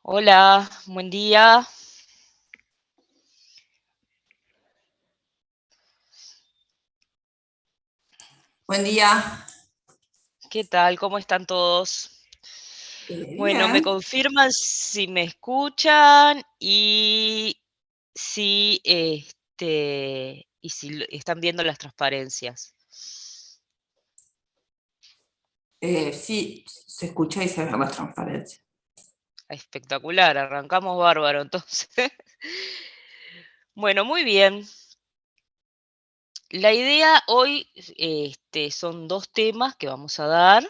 Hola, buen día. Buen día. ¿Qué tal? ¿Cómo están todos? Bueno, me Bien. confirman si me escuchan y si están viendo las transparencias. Sí, se escucha y se ve la transparencia. Espectacular, arrancamos bárbaro entonces. Bueno, muy bien. La idea hoy son dos temas que vamos a dar,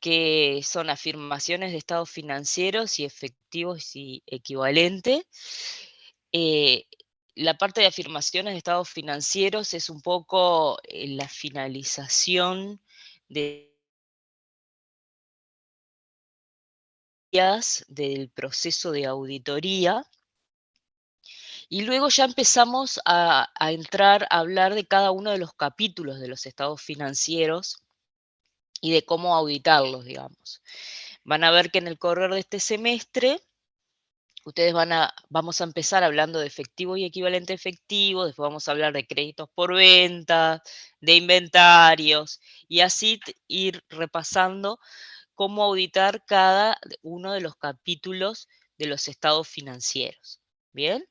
que son afirmaciones de estados financieros y efectivos y equivalente. Eh, la parte de afirmaciones de estados financieros es un poco la finalización de del proceso de auditoría y luego ya empezamos a entrar a hablar de cada uno de los capítulos de los estados financieros y de cómo auditarlos, digamos. Van a ver que en el correr de este semestre ustedes vamos a empezar hablando de efectivo y equivalente efectivo, después vamos a hablar de créditos por venta, de inventarios, y así ir repasando cómo auditar cada uno de los capítulos de los estados financieros. ¿Bien?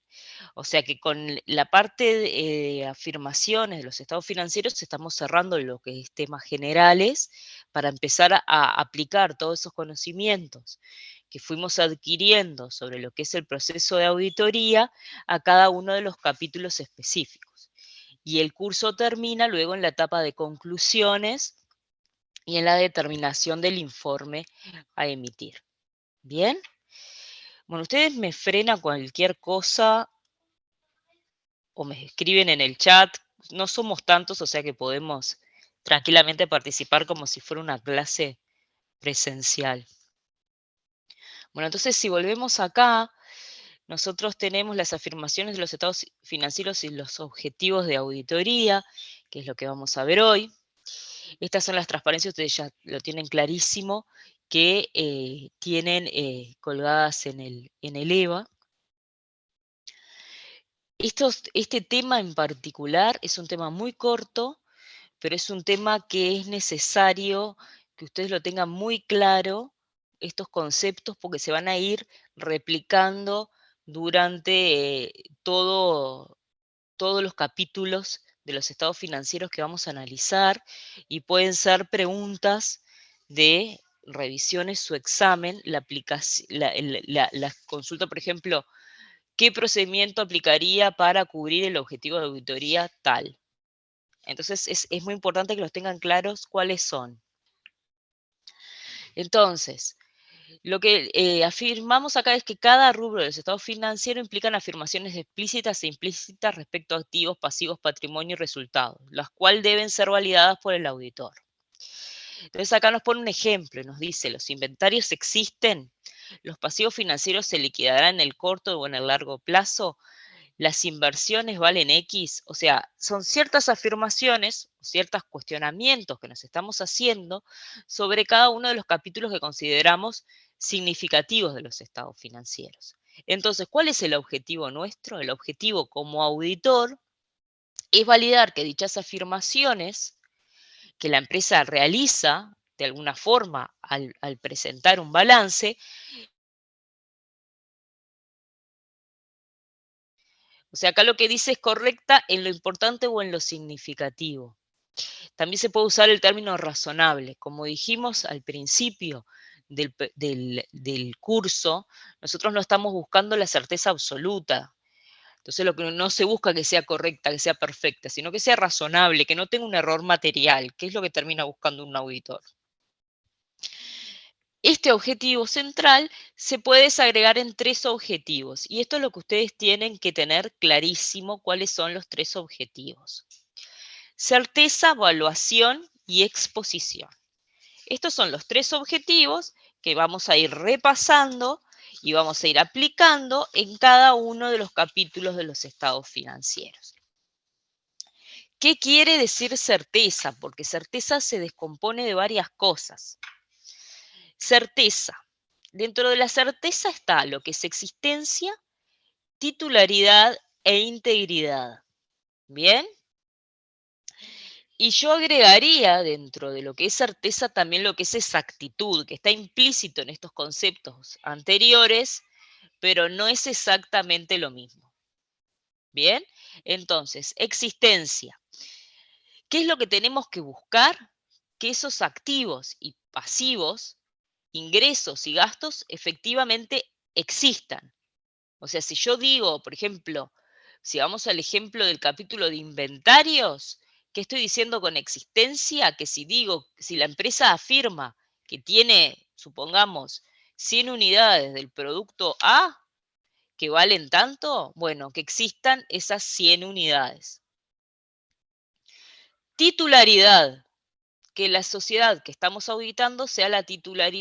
O sea que con la parte de afirmaciones de los estados financieros estamos cerrando lo que es temas generales para empezar a aplicar todos esos conocimientos que fuimos adquiriendo sobre lo que es el proceso de auditoría a cada uno de los capítulos específicos. Y el curso termina luego en la etapa de conclusiones y en la determinación del informe a emitir. ¿Bien? Bueno, ustedes me frenan cualquier cosa o me escriben en el chat. No somos tantos, o sea que podemos tranquilamente participar como si fuera una clase presencial. Bueno, entonces si volvemos acá, nosotros tenemos las afirmaciones de los estados financieros y los objetivos de auditoría, que es lo que vamos a ver hoy. Estas son las transparencias, ustedes ya lo tienen clarísimo, que tienen colgadas en el EVA. Este tema en particular es un tema muy corto, pero es un tema que es necesario que ustedes lo tengan muy claro, estos conceptos, porque se van a ir replicando durante todos los capítulos de los estados financieros que vamos a analizar y pueden ser preguntas de revisiones o examen, la aplicación, la consulta, por ejemplo, ¿qué procedimiento aplicaría para cubrir el objetivo de auditoría tal? Entonces es muy importante que los tengan claros cuáles son. Entonces, lo que afirmamos acá es que cada rubro de los estados financieros implican afirmaciones explícitas e implícitas respecto a activos, pasivos, patrimonio y resultados, las cuales deben ser validadas por el auditor. Entonces acá nos pone un ejemplo y nos dice, los inventarios existen, los pasivos financieros se liquidarán en el corto o en el largo plazo, las inversiones valen X, o sea, son ciertas afirmaciones, ciertos cuestionamientos que nos estamos haciendo sobre cada uno de los capítulos que consideramos significativos de los estados financieros. Entonces, ¿cuál es el objetivo nuestro? El objetivo como auditor es validar que dichas afirmaciones que la empresa realiza de alguna forma al presentar un balance, o sea, acá lo que dice es correcta en lo importante o en lo significativo. También se puede usar el término razonable. Como dijimos al principio del curso, nosotros no estamos buscando la certeza absoluta. Entonces lo que no se busca que sea correcta, que sea perfecta, sino que sea razonable, que no tenga un error material, que es lo que termina buscando un auditor. Este objetivo central se puede desagregar en tres objetivos y esto es lo que ustedes tienen que tener clarísimo cuáles son los tres objetivos. Certeza, evaluación y exposición. Estos son los tres objetivos que vamos a ir repasando y vamos a ir aplicando en cada uno de los capítulos de los estados financieros. ¿Qué quiere decir certeza? Porque certeza se descompone de varias cosas. Certeza. Dentro de la certeza está lo que es existencia, titularidad e integridad. ¿Bien? Y yo agregaría dentro de lo que es certeza también lo que es exactitud, que está implícito en estos conceptos anteriores, pero no es exactamente lo mismo. ¿Bien? Entonces, existencia. ¿Qué es lo que tenemos que buscar? Que esos activos y pasivos, ingresos y gastos, efectivamente existan. O sea, si yo digo, por ejemplo, si vamos al ejemplo del capítulo de inventarios, ¿qué estoy diciendo con existencia? Que si digo, si la empresa afirma que tiene, supongamos, 100 unidades del producto A, que valen tanto, bueno, que existan esas 100 unidades. Titularidad, que la sociedad que estamos auditando sea la titular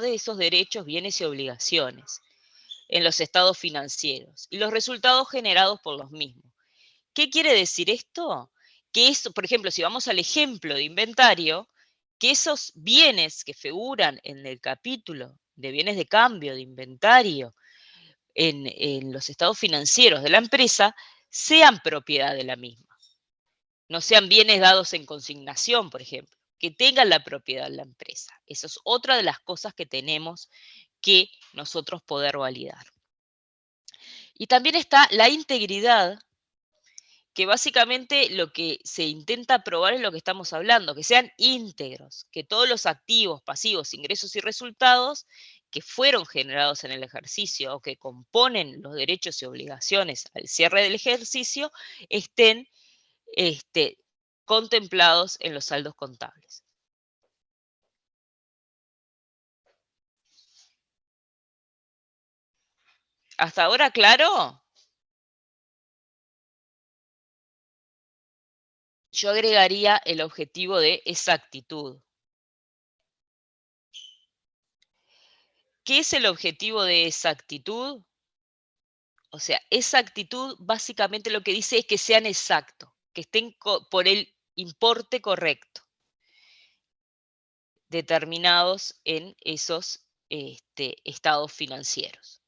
de esos derechos, bienes y obligaciones en los estados financieros y los resultados generados por los mismos. ¿Qué quiere decir esto? Que eso, por ejemplo, si vamos al ejemplo de inventario, que esos bienes que figuran en el capítulo de bienes de cambio, de inventario, en los estados financieros de la empresa, sean propiedad de la misma. No sean bienes dados en consignación, por ejemplo, que tengan la propiedad de la empresa. Esa es otra de las cosas que tenemos que nosotros poder validar. Y también está la integridad, que básicamente lo que se intenta probar es lo que estamos hablando, que sean íntegros, que todos los activos, pasivos, ingresos y resultados que fueron generados en el ejercicio o que componen los derechos y obligaciones al cierre del ejercicio estén contemplados en los saldos contables. ¿Hasta ahora claro? Yo agregaría el objetivo de exactitud. ¿Qué es el objetivo de exactitud? O sea, exactitud básicamente lo que dice es que sean exactos, que estén por el importe correcto, determinados en esos estados financieros.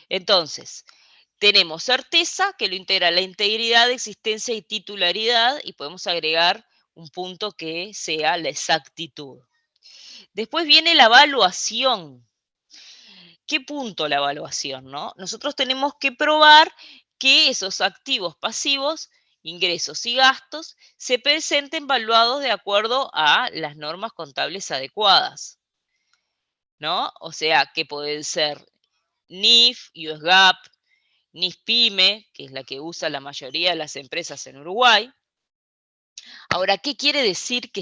Entonces, tenemos certeza, que lo integra la integridad, existencia y titularidad, y podemos agregar un punto que sea la exactitud. Después viene la evaluación. ¿Qué punto la evaluación, no? Nosotros tenemos que probar que esos activos pasivos, ingresos y gastos, se presenten valuados de acuerdo a las normas contables adecuadas, ¿no? O sea, que pueden ser NIF, US GAAP, NIF-PYME, que es la que usa la mayoría de las empresas en Uruguay. Ahora, ¿qué quiere decir que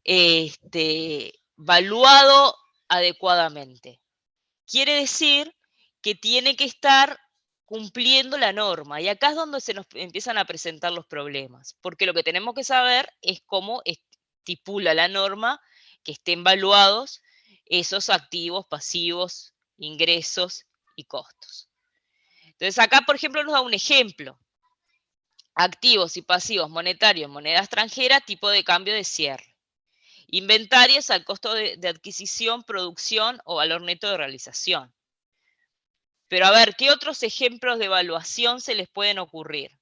esté valuado adecuadamente? Quiere decir que tiene que estar cumpliendo la norma. Y acá es donde se nos empiezan a presentar los problemas, porque lo que tenemos que saber es cómo estipula la norma que estén valuados esos activos, pasivos, ingresos y costos. Entonces acá, por ejemplo, nos da un ejemplo. Activos y pasivos monetarios, moneda extranjera, tipo de cambio de cierre. Inventarios al costo de adquisición, producción o valor neto de realización. Pero a ver, ¿qué otros ejemplos de evaluación se les pueden ocurrir?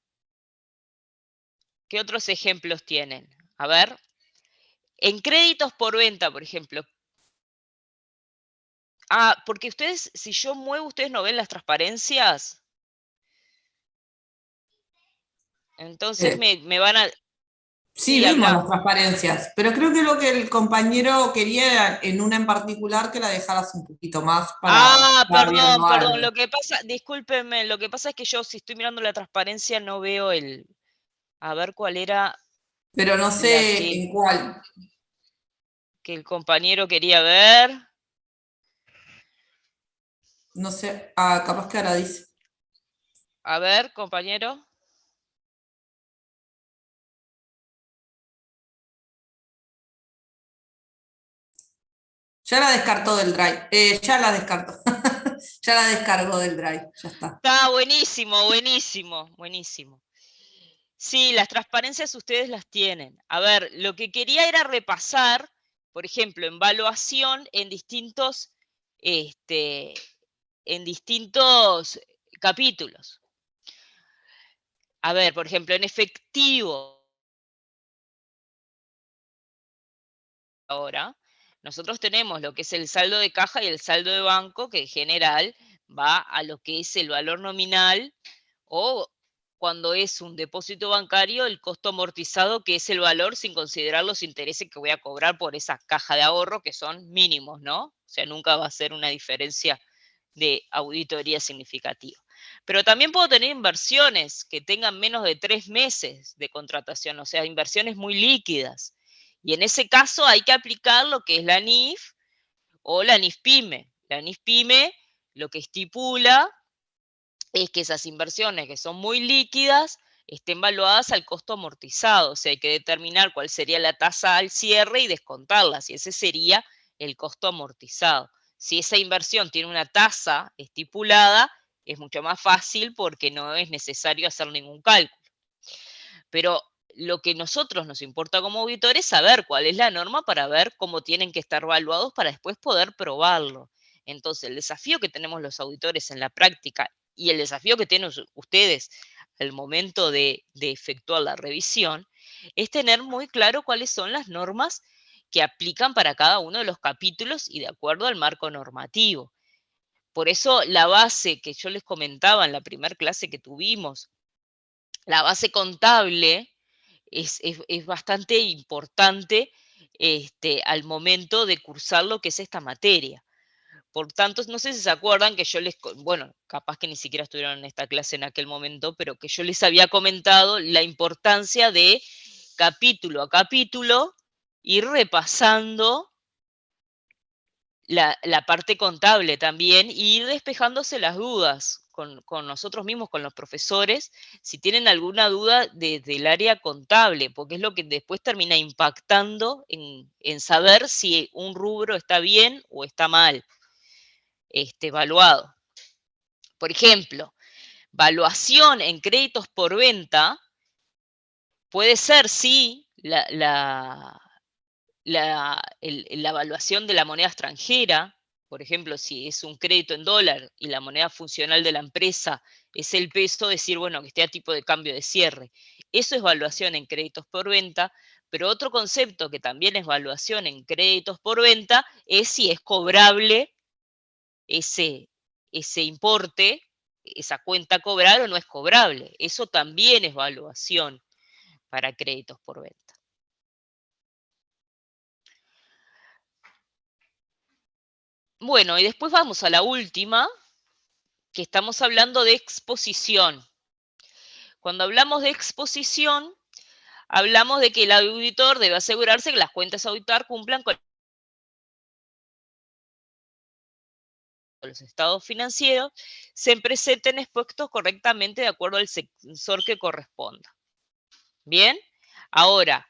¿Qué otros ejemplos tienen? A ver, en créditos por venta, por ejemplo. Ah, porque ustedes, si yo muevo, ¿ustedes no ven las transparencias? Entonces Eh, me van a... sí, Sí, vimos las habla. transparencias, pero creo que lo que el compañero quería era en una en particular que la dejaras un poquito más para Ah, estar viendo perdón. algo. Lo que pasa, discúlpenme, lo que pasa es que yo si estoy mirando la transparencia no veo el... A ver cuál era Pero no la sé en cuál. que el compañero quería ver. No sé, ah, capaz que ahora dice. A ver, compañero. Ya la descartó del Drive. Ya la descartó. Ya la descargó del Drive. Ya está. Está buenísimo. Sí, las transparencias ustedes las tienen. A ver, lo que quería era repasar por ejemplo, en valuación en distintos, en distintos capítulos. A ver, por ejemplo, en efectivo, ahora, nosotros tenemos lo que es el saldo de caja y el saldo de banco, que en general va a lo que es el valor nominal, o cuando es un depósito bancario, el costo amortizado, que es el valor sin considerar los intereses que voy a cobrar por esa caja de ahorro, que son mínimos, ¿no? O sea, nunca va a ser una diferencia de auditoría significativa. Pero también puedo tener inversiones que tengan menos de 3 meses de contratación, o sea, inversiones muy líquidas. Y en ese caso hay que aplicar lo que es la NIF o la NIF-PYME. La NIF-PYME lo que estipula es que esas inversiones que son muy líquidas estén valuadas al costo amortizado, o sea, hay que determinar cuál sería la tasa al cierre y descontarlas, y ese sería el costo amortizado. Si esa inversión tiene una tasa estipulada, es mucho más fácil porque no es necesario hacer ningún cálculo. Pero lo que nosotros nos importa como auditores es saber cuál es la norma para ver cómo tienen que estar evaluados para después poder probarlo. Entonces, el desafío que tenemos los auditores en la práctica y el desafío que tienen ustedes al momento de efectuar la revisión es tener muy claro cuáles son las normas que aplican para cada uno de los capítulos y de acuerdo al marco normativo. Por eso la base que yo les comentaba en la primera clase que tuvimos, la base contable, es bastante importante al momento de cursar lo que es esta materia. Por tanto, no sé si se acuerdan que yo bueno, capaz que ni siquiera estuvieron en esta clase en aquel momento, pero que yo les había comentado la importancia de capítulo a capítulo ir repasando la parte contable también y ir despejándose las dudas con nosotros mismos, con los profesores, si tienen alguna duda del área contable, porque es lo que después termina impactando en saber si un rubro está bien o está mal evaluado. Por ejemplo, valuación en créditos por venta puede ser, sí, la evaluación de la moneda extranjera, por ejemplo, si es un crédito en dólar y la moneda funcional de la empresa es el peso, decir, bueno, que esté a tipo de cambio de cierre. Eso es evaluación en créditos por venta, pero otro concepto que también es evaluación en créditos por venta es si es cobrable ese importe, esa cuenta a cobrar o no es cobrable. Eso también es evaluación para créditos por venta. Bueno, y después vamos a la última, que estamos hablando de exposición. Cuando hablamos de exposición, hablamos de que el auditor debe asegurarse que las cuentas a auditar cumplan con los estados financieros, se presenten expuestos correctamente de acuerdo al sensor que corresponda. Bien, ahora,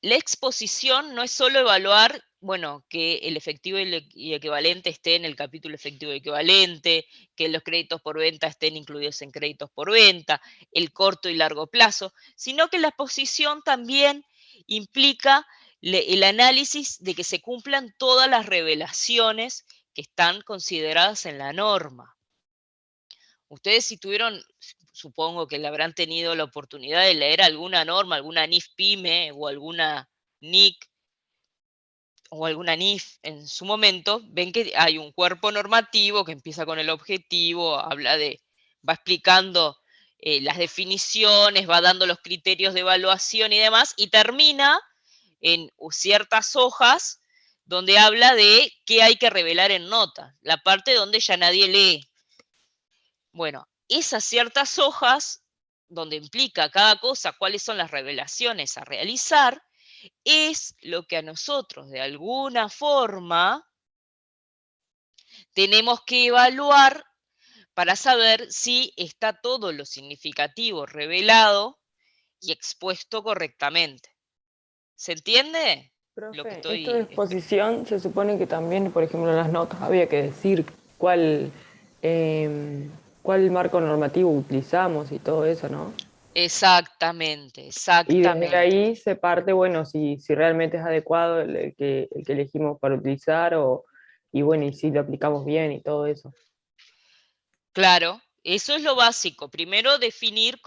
la exposición no es solo evaluar, bueno, que el efectivo y equivalente esté en el capítulo efectivo y equivalente, que los créditos por venta estén incluidos en créditos por venta, el corto y largo plazo, sino que la exposición también implica el análisis de que se cumplan todas las revelaciones que están consideradas en la norma. Ustedes si tuvieron, supongo que le habrán tenido la oportunidad de leer alguna norma, alguna NIF-PYME o alguna NIC o alguna NIF en su momento, ven que hay un cuerpo normativo que empieza con el objetivo, va explicando las definiciones, va dando los criterios de evaluación y demás, y termina en ciertas hojas donde habla de qué hay que revelar en nota, la parte donde ya nadie lee. Bueno, esas ciertas hojas, donde implica cada cosa cuáles son las revelaciones a realizar, es lo que a nosotros de alguna forma tenemos que evaluar para saber si está todo lo significativo revelado y expuesto correctamente. ¿Se entiende lo que Profe, esto de estoy explicando? exposición se supone que también, por ejemplo, en las notas había que decir cuál, cuál marco normativo utilizamos y todo eso, ¿no? Exactamente, Y desde exactamente. ahí se parte, bueno, si realmente es adecuado el que elegimos para utilizar y bueno, y si lo aplicamos bien y todo eso. Claro, eso es lo básico. Primero definir,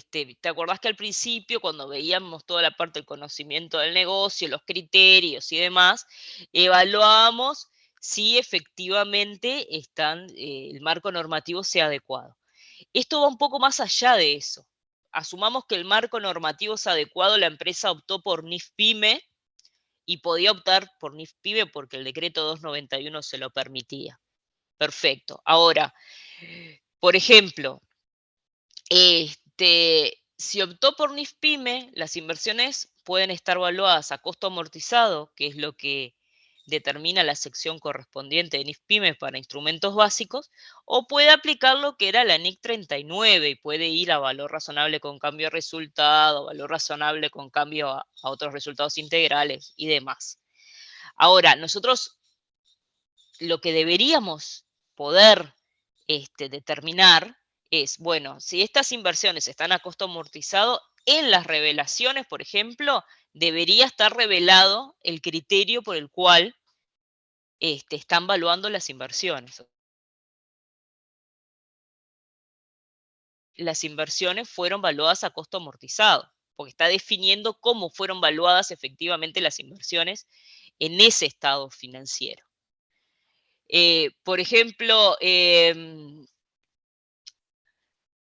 ¿te acordás que al principio, cuando veíamos toda la parte del conocimiento del negocio, los criterios y demás, evaluábamos si efectivamente el marco normativo sea adecuado? Esto va un poco más allá de eso. Asumamos que el marco normativo es adecuado, la empresa optó por NIF-PYME y podía optar por NIF-PYME porque el decreto 291 se lo permitía. Perfecto. Ahora, por ejemplo, si optó por NIF-PYME, las inversiones pueden estar valuadas a costo amortizado, que es lo que determina la sección correspondiente de NIF-PYME para instrumentos básicos, o puede aplicar lo que era la NIC 39 y puede ir a valor razonable con cambio de resultado, valor razonable con cambio a otros resultados integrales y demás. Ahora, nosotros lo que deberíamos poder determinar es, bueno, si estas inversiones están a costo amortizado, en las revelaciones, por ejemplo, debería estar revelado el criterio por el cual están valuando las inversiones. Las inversiones fueron valuadas a costo amortizado, porque está definiendo cómo fueron valuadas efectivamente las inversiones en ese estado financiero. Por ejemplo,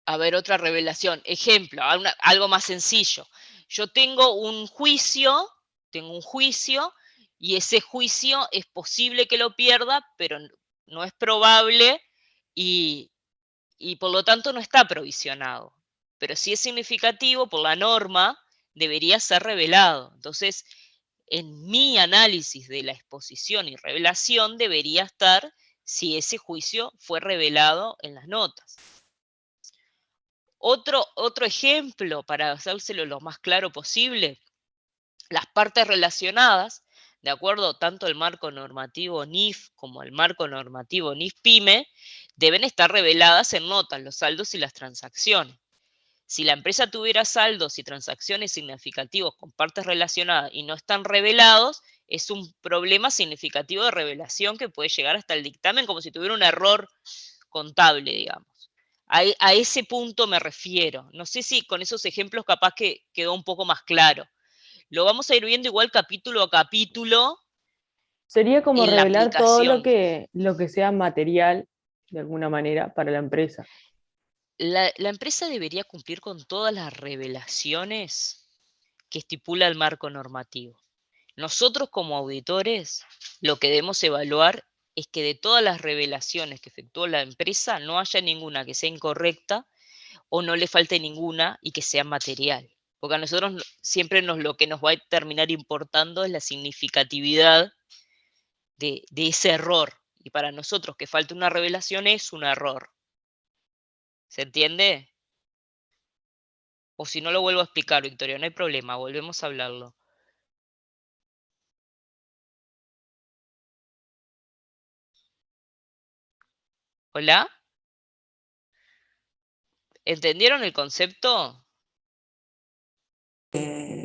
a ver, otra revelación. Ejemplo, algo más sencillo. Yo tengo un juicio y ese juicio es posible que lo pierda, pero no es probable y, y por lo tanto no está provisionado. Pero si es significativo, por la norma, debería ser revelado. Entonces, en mi análisis de la exposición y revelación debería estar si ese juicio fue revelado en las notas. Otro ejemplo, para hacérselo lo más claro posible, las partes relacionadas, de acuerdo tanto al marco normativo NIF como al marco normativo NIF-PYME, deben estar reveladas en notas, los saldos y las transacciones. Si la empresa tuviera saldos y transacciones significativos con partes relacionadas y no están revelados, es un problema significativo de revelación que puede llegar hasta el dictamen como si tuviera un error contable, digamos. A ese punto me refiero. No sé si con esos ejemplos capaz que quedó un poco más claro. Lo vamos a ir viendo igual capítulo a capítulo Sería como en la revelar todo lo aplicación. que sea material, de alguna manera, para la empresa. La empresa debería cumplir con todas las revelaciones que estipula el marco normativo. Nosotros como auditores lo que debemos evaluar es que de todas las revelaciones que efectuó la empresa no haya ninguna que sea incorrecta o no le falte ninguna y que sea material. Porque a nosotros siempre lo que nos va a terminar importando es la significatividad de ese error. Y para nosotros que falte una revelación es un error. ¿Se entiende? O si no lo vuelvo a explicar, Victoria, no hay problema, volvemos a hablarlo. ¿Hola? ¿Entendieron el concepto?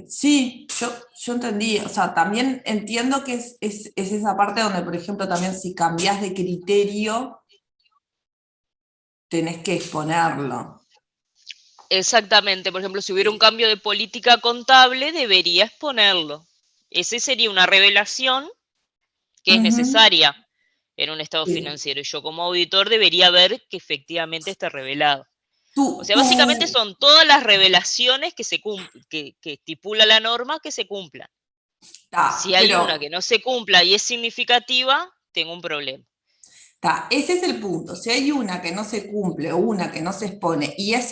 Sí, yo entendí, o sea, también entiendo que es esa parte donde, por ejemplo, también si cambias de criterio, tenés que exponerlo. Exactamente, por ejemplo, si hubiera un cambio de política contable, debería exponerlo. Esa sería una revelación que es Ujú. necesaria en un estado Sí. financiero. Y yo como auditor debería ver que efectivamente esté revelado. O Tú, sea, básicamente tú, son todas las revelaciones que estipula la norma que se cumplan. Si hay una pero que no se cumpla y es significativa, tengo un problema. ese es el punto. Si hay una que no se cumple o una que no se expone y es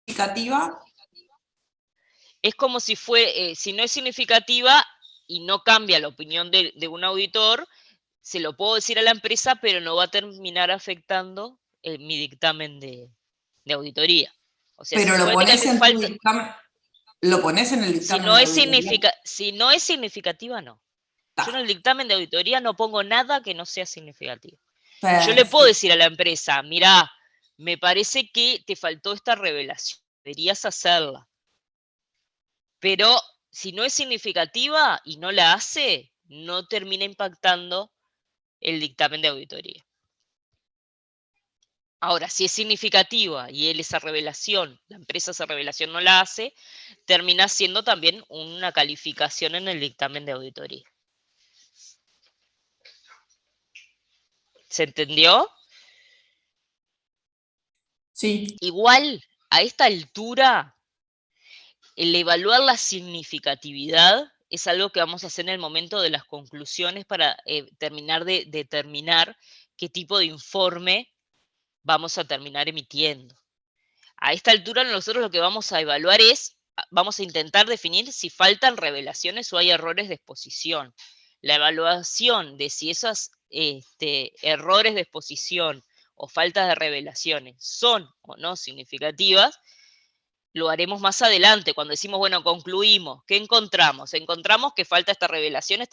significativa, Es como si no es significativa y no cambia la opinión de un auditor, se lo puedo decir a la empresa, pero no va a terminar afectando mi dictamen de auditoría. O sea, si pero lo pones supuestamente en tu falta, dictamen, lo pones en el dictamen de auditoría. si no es significativa, no. Yo en el dictamen de auditoría no pongo nada que no sea significativo. Yo le puedo Perfecto. decir a la empresa, mirá, me parece que te faltó esta revelación, deberías hacerla. Pero si no es significativa y no la hace, no termina impactando el dictamen de auditoría. Ahora, si es significativa y él esa revelación, la empresa esa revelación no la hace, termina siendo también una calificación en el dictamen de auditoría. ¿Se entendió? Sí. Igual, a esta altura, el evaluar la significatividad es algo que vamos a hacer en el momento de las conclusiones para terminar de determinar qué tipo de informe vamos a terminar emitiendo. A esta altura nosotros lo que vamos a evaluar es, vamos a intentar definir si faltan revelaciones o hay errores de exposición. La evaluación de si esos errores de exposición o faltas de revelaciones son o no significativas, lo haremos más adelante, cuando decimos, bueno, concluimos, ¿qué encontramos? Encontramos que falta esta revelación,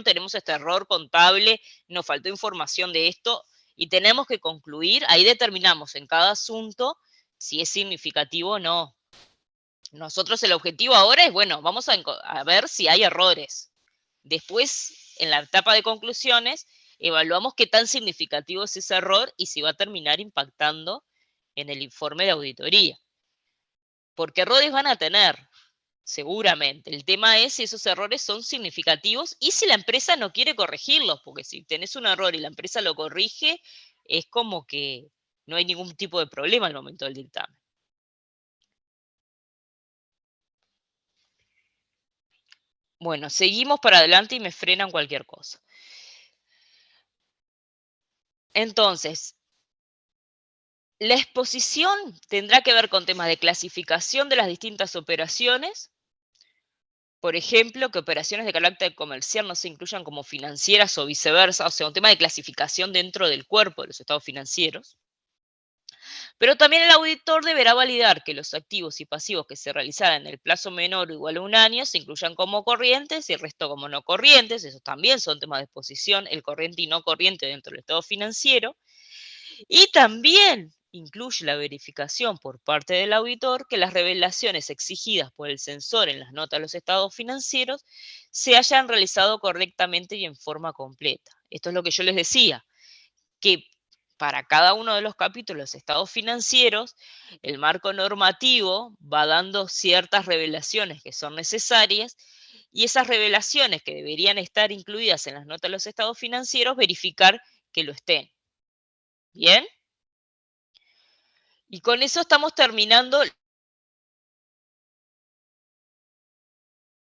tenemos este error contable, nos faltó información de esto, y tenemos que concluir, ahí determinamos en cada asunto si es significativo o no. Nosotros el objetivo ahora es, bueno, vamos a ver si hay errores. Después, en la etapa de conclusiones, evaluamos qué tan significativo es ese error y si va a terminar impactando en el informe de auditoría. Porque errores van a tener, seguramente. El tema es si esos errores son significativos y si la empresa no quiere corregirlos, porque si tenés un error y la empresa lo corrige, es como que no hay ningún tipo de problema al momento del dictamen. Bueno, seguimos para adelante y me frenan cualquier cosa. Entonces, la exposición tendrá que ver con temas de clasificación de las distintas operaciones. Por ejemplo, que operaciones de carácter comercial no se incluyan como financieras o viceversa, o sea, un tema de clasificación dentro del cuerpo de los estados financieros. Pero también el auditor deberá validar que los activos y pasivos que se realizaran en el plazo menor o igual a un año se incluyan como corrientes y el resto como no corrientes. Esos también son temas de exposición, el corriente y no corriente dentro del estado financiero. Y también incluye la verificación por parte del auditor que las revelaciones exigidas por el censor en las notas de los estados financieros se hayan realizado correctamente y en forma completa. Esto es lo que yo les decía, que para cada uno de los capítulos de los estados financieros, el marco normativo va dando ciertas revelaciones que son necesarias y esas revelaciones que deberían estar incluidas en las notas de los estados financieros, verificar que lo estén. ¿Bien? Y con eso estamos terminando.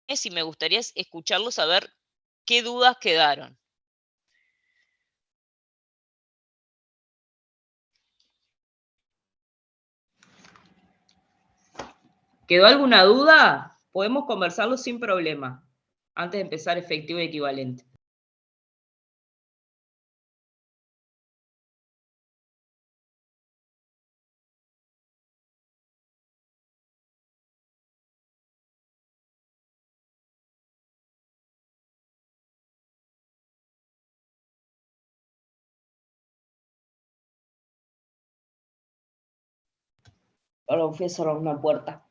Y me gustaría escucharlos a ver qué dudas quedaron. ¿Quedó alguna duda? Podemos conversarlo sin problema, antes de empezar efectivo y equivalente. Ahora voy a cerrar una puerta.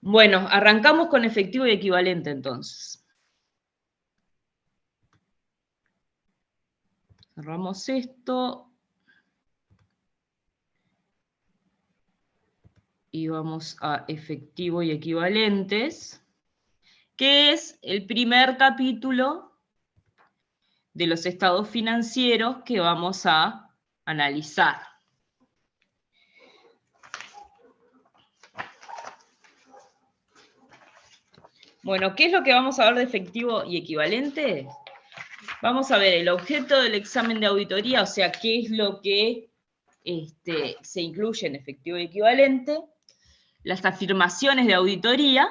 Bueno, arrancamos con efectivo y equivalente entonces. Cerramos esto. Y vamos a efectivo y equivalentes, que es el primer capítulo de los estados financieros que vamos a analizar. Bueno, ¿qué es lo que vamos a ver de efectivo y equivalente? Vamos a ver el objeto del examen de auditoría, o sea, qué es lo que se incluye en efectivo y equivalente, las afirmaciones de auditoría,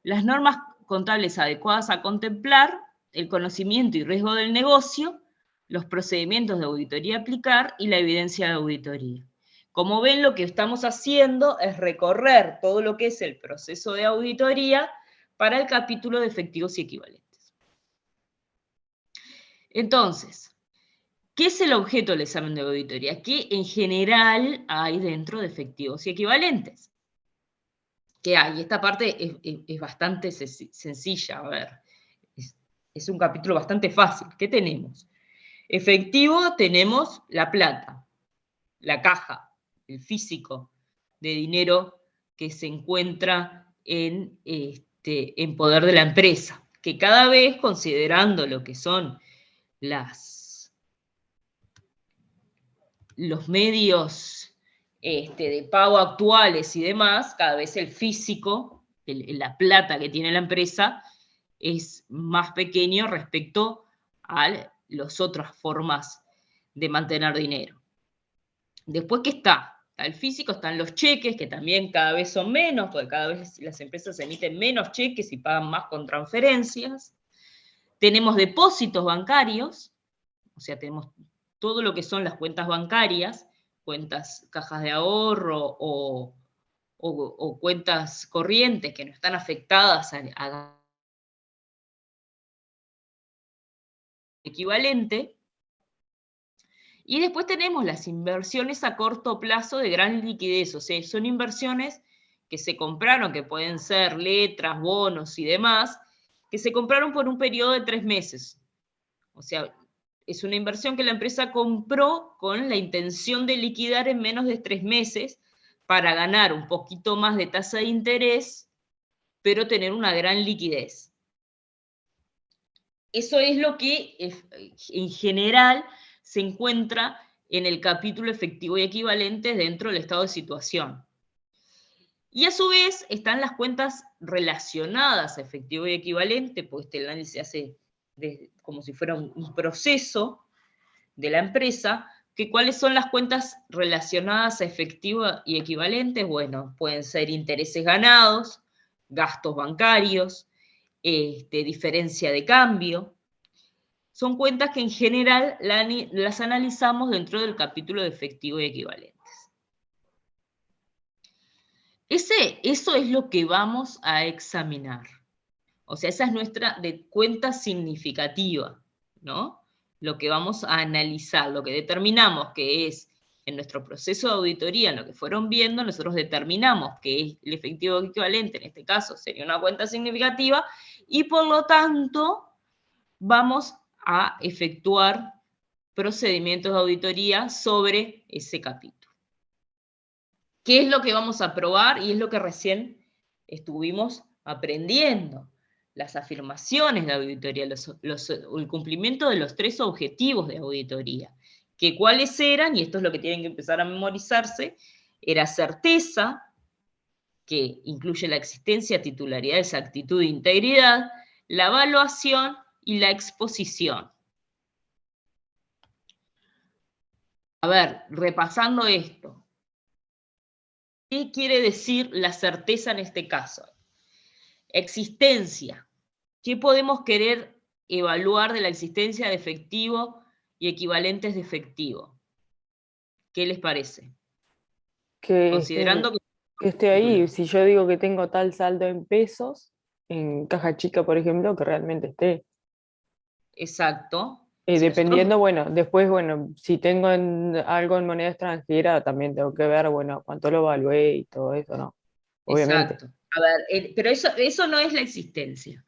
las normas contables adecuadas a contemplar, el conocimiento y riesgo del negocio, los procedimientos de auditoría a aplicar y la evidencia de auditoría. Como ven, lo que estamos haciendo es recorrer todo lo que es el proceso de auditoría para el capítulo de efectivos y equivalentes. Entonces, ¿Qué es el objeto del examen de auditoría? ¿Qué en general hay dentro de efectivos y equivalentes? ¿Qué hay? Esta parte es bastante sencilla, a ver. Es un capítulo bastante fácil. ¿Qué tenemos? Efectivo tenemos la plata, la caja, el físico de dinero que se encuentra en poder de la empresa, que cada vez, considerando lo que son los medios de pago actuales y demás, cada vez el físico, la plata que tiene la empresa, es más pequeño respecto a las otras formas de mantener dinero. Después, ¿qué está? Está el físico, están los cheques, que también cada vez son menos, porque cada vez las empresas emiten menos cheques y pagan más con transferencias. Tenemos depósitos bancarios, o sea, tenemos todo lo que son las cuentas bancarias, cuentas, cajas de ahorro o cuentas corrientes que no están afectadas a equivalente. Y después tenemos las inversiones a corto plazo de gran liquidez, o sea, son inversiones que se compraron, que pueden ser letras, bonos y demás, que se compraron por un periodo de 3 meses. O sea, es una inversión que la empresa compró con la intención de liquidar en menos de 3 meses para ganar un poquito más de tasa de interés, pero tener una gran liquidez. Eso es lo que en general se encuentra en el capítulo efectivo y equivalentes dentro del estado de situación. Y a su vez están las cuentas relacionadas a efectivo y equivalente, pues este análisis se hace como si fuera un proceso de la empresa, que cuáles son las cuentas relacionadas a efectivo y equivalentes. Bueno, pueden ser intereses ganados, gastos bancarios, diferencia de cambio. Son cuentas que en general las analizamos dentro del capítulo de efectivo y equivalentes. Eso es lo que vamos a examinar. O sea, esa es nuestra cuenta significativa, ¿no? Lo que vamos a analizar, lo que determinamos que es en nuestro proceso de auditoría, en lo que fueron viendo, nosotros determinamos que es el efectivo equivalente, en este caso sería una cuenta significativa, y por lo tanto vamos a efectuar procedimientos de auditoría sobre ese capítulo. ¿Qué es lo que vamos a probar? Y es lo que recién estuvimos aprendiendo. Las afirmaciones de auditoría, el cumplimiento de los 3 objetivos de auditoría. Que cuáles eran, y esto es lo que tienen que empezar a memorizarse, era certeza, que incluye la existencia, titularidad, exactitud e integridad, la evaluación y la exposición. A ver, repasando esto, ¿qué quiere decir la certeza en este caso? Existencia. ¿Qué podemos querer evaluar de la existencia de efectivo y equivalentes de efectivo? ¿Qué les parece? Que Considerando que esté ahí. Si yo digo que tengo tal saldo en pesos, en caja chica, por ejemplo, que realmente esté. Exacto. Si Dependiendo, bueno, después, bueno, si tengo algo en moneda extranjera, también tengo que ver, bueno, cuánto lo evalué y todo eso, ¿no? Obviamente. Exacto. A ver, pero eso no es la existencia.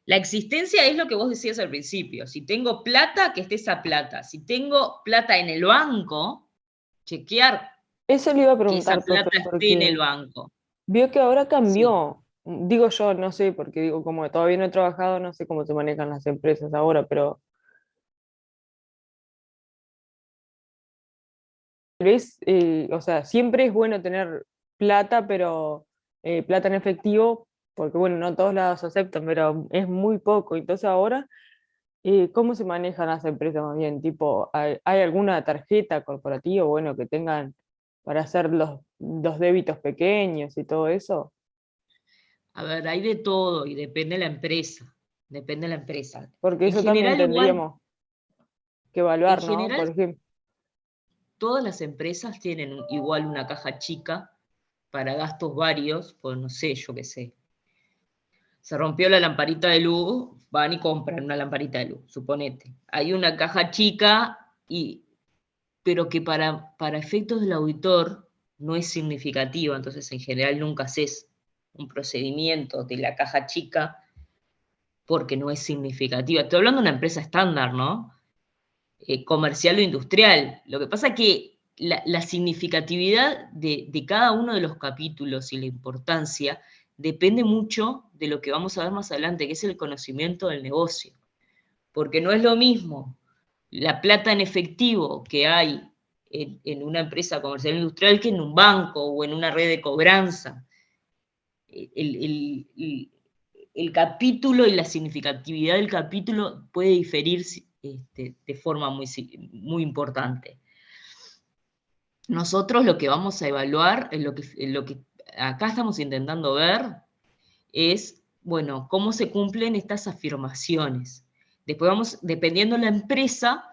La existencia es lo que vos decías al principio. Si tengo plata, que esté esa plata. Si tengo plata en el banco, chequear Eso le iba a que esa preguntar, profe, plata esté en el porque banco. vio que ahora Sí, cambió. Digo yo, no sé, porque digo, como todavía no he trabajado, no sé cómo se manejan las empresas ahora, pero o sea, siempre es bueno tener plata, pero plata en efectivo, porque bueno, no todos lados aceptan, pero es muy poco. Entonces ahora, ¿cómo se manejan las empresas más bien? Tipo, ¿hay alguna tarjeta corporativa, bueno, que tengan para hacer los débitos pequeños y todo eso? a ver, hay de todo y depende de la empresa. Depende de la empresa. Porque En eso también general, igual, tendríamos que en evaluar, ¿no? general, Por ejemplo. todas las empresas tienen igual una caja chica para gastos varios, pues no sé, yo qué sé. Se rompió la lamparita de luz, van y compran una lamparita de luz, suponete. Hay una caja chica pero que para efectos del auditor no es significativa, entonces en general nunca haces un procedimiento de la caja chica porque no es significativa. Estoy hablando de una empresa estándar, ¿no? Comercial o industrial. Lo que pasa es que la significatividad de cada uno de los capítulos y la importancia depende mucho de lo que vamos a ver más adelante, que es el conocimiento del negocio. Porque no es lo mismo la plata en efectivo que hay en una empresa comercial o industrial que en un banco o en una red de cobranza. El capítulo y la significatividad del capítulo puede diferir de forma muy importante. Nosotros lo que vamos a evaluar, lo que acá estamos intentando ver, es, bueno, cómo se cumplen estas afirmaciones. Después vamos, dependiendo de la empresa,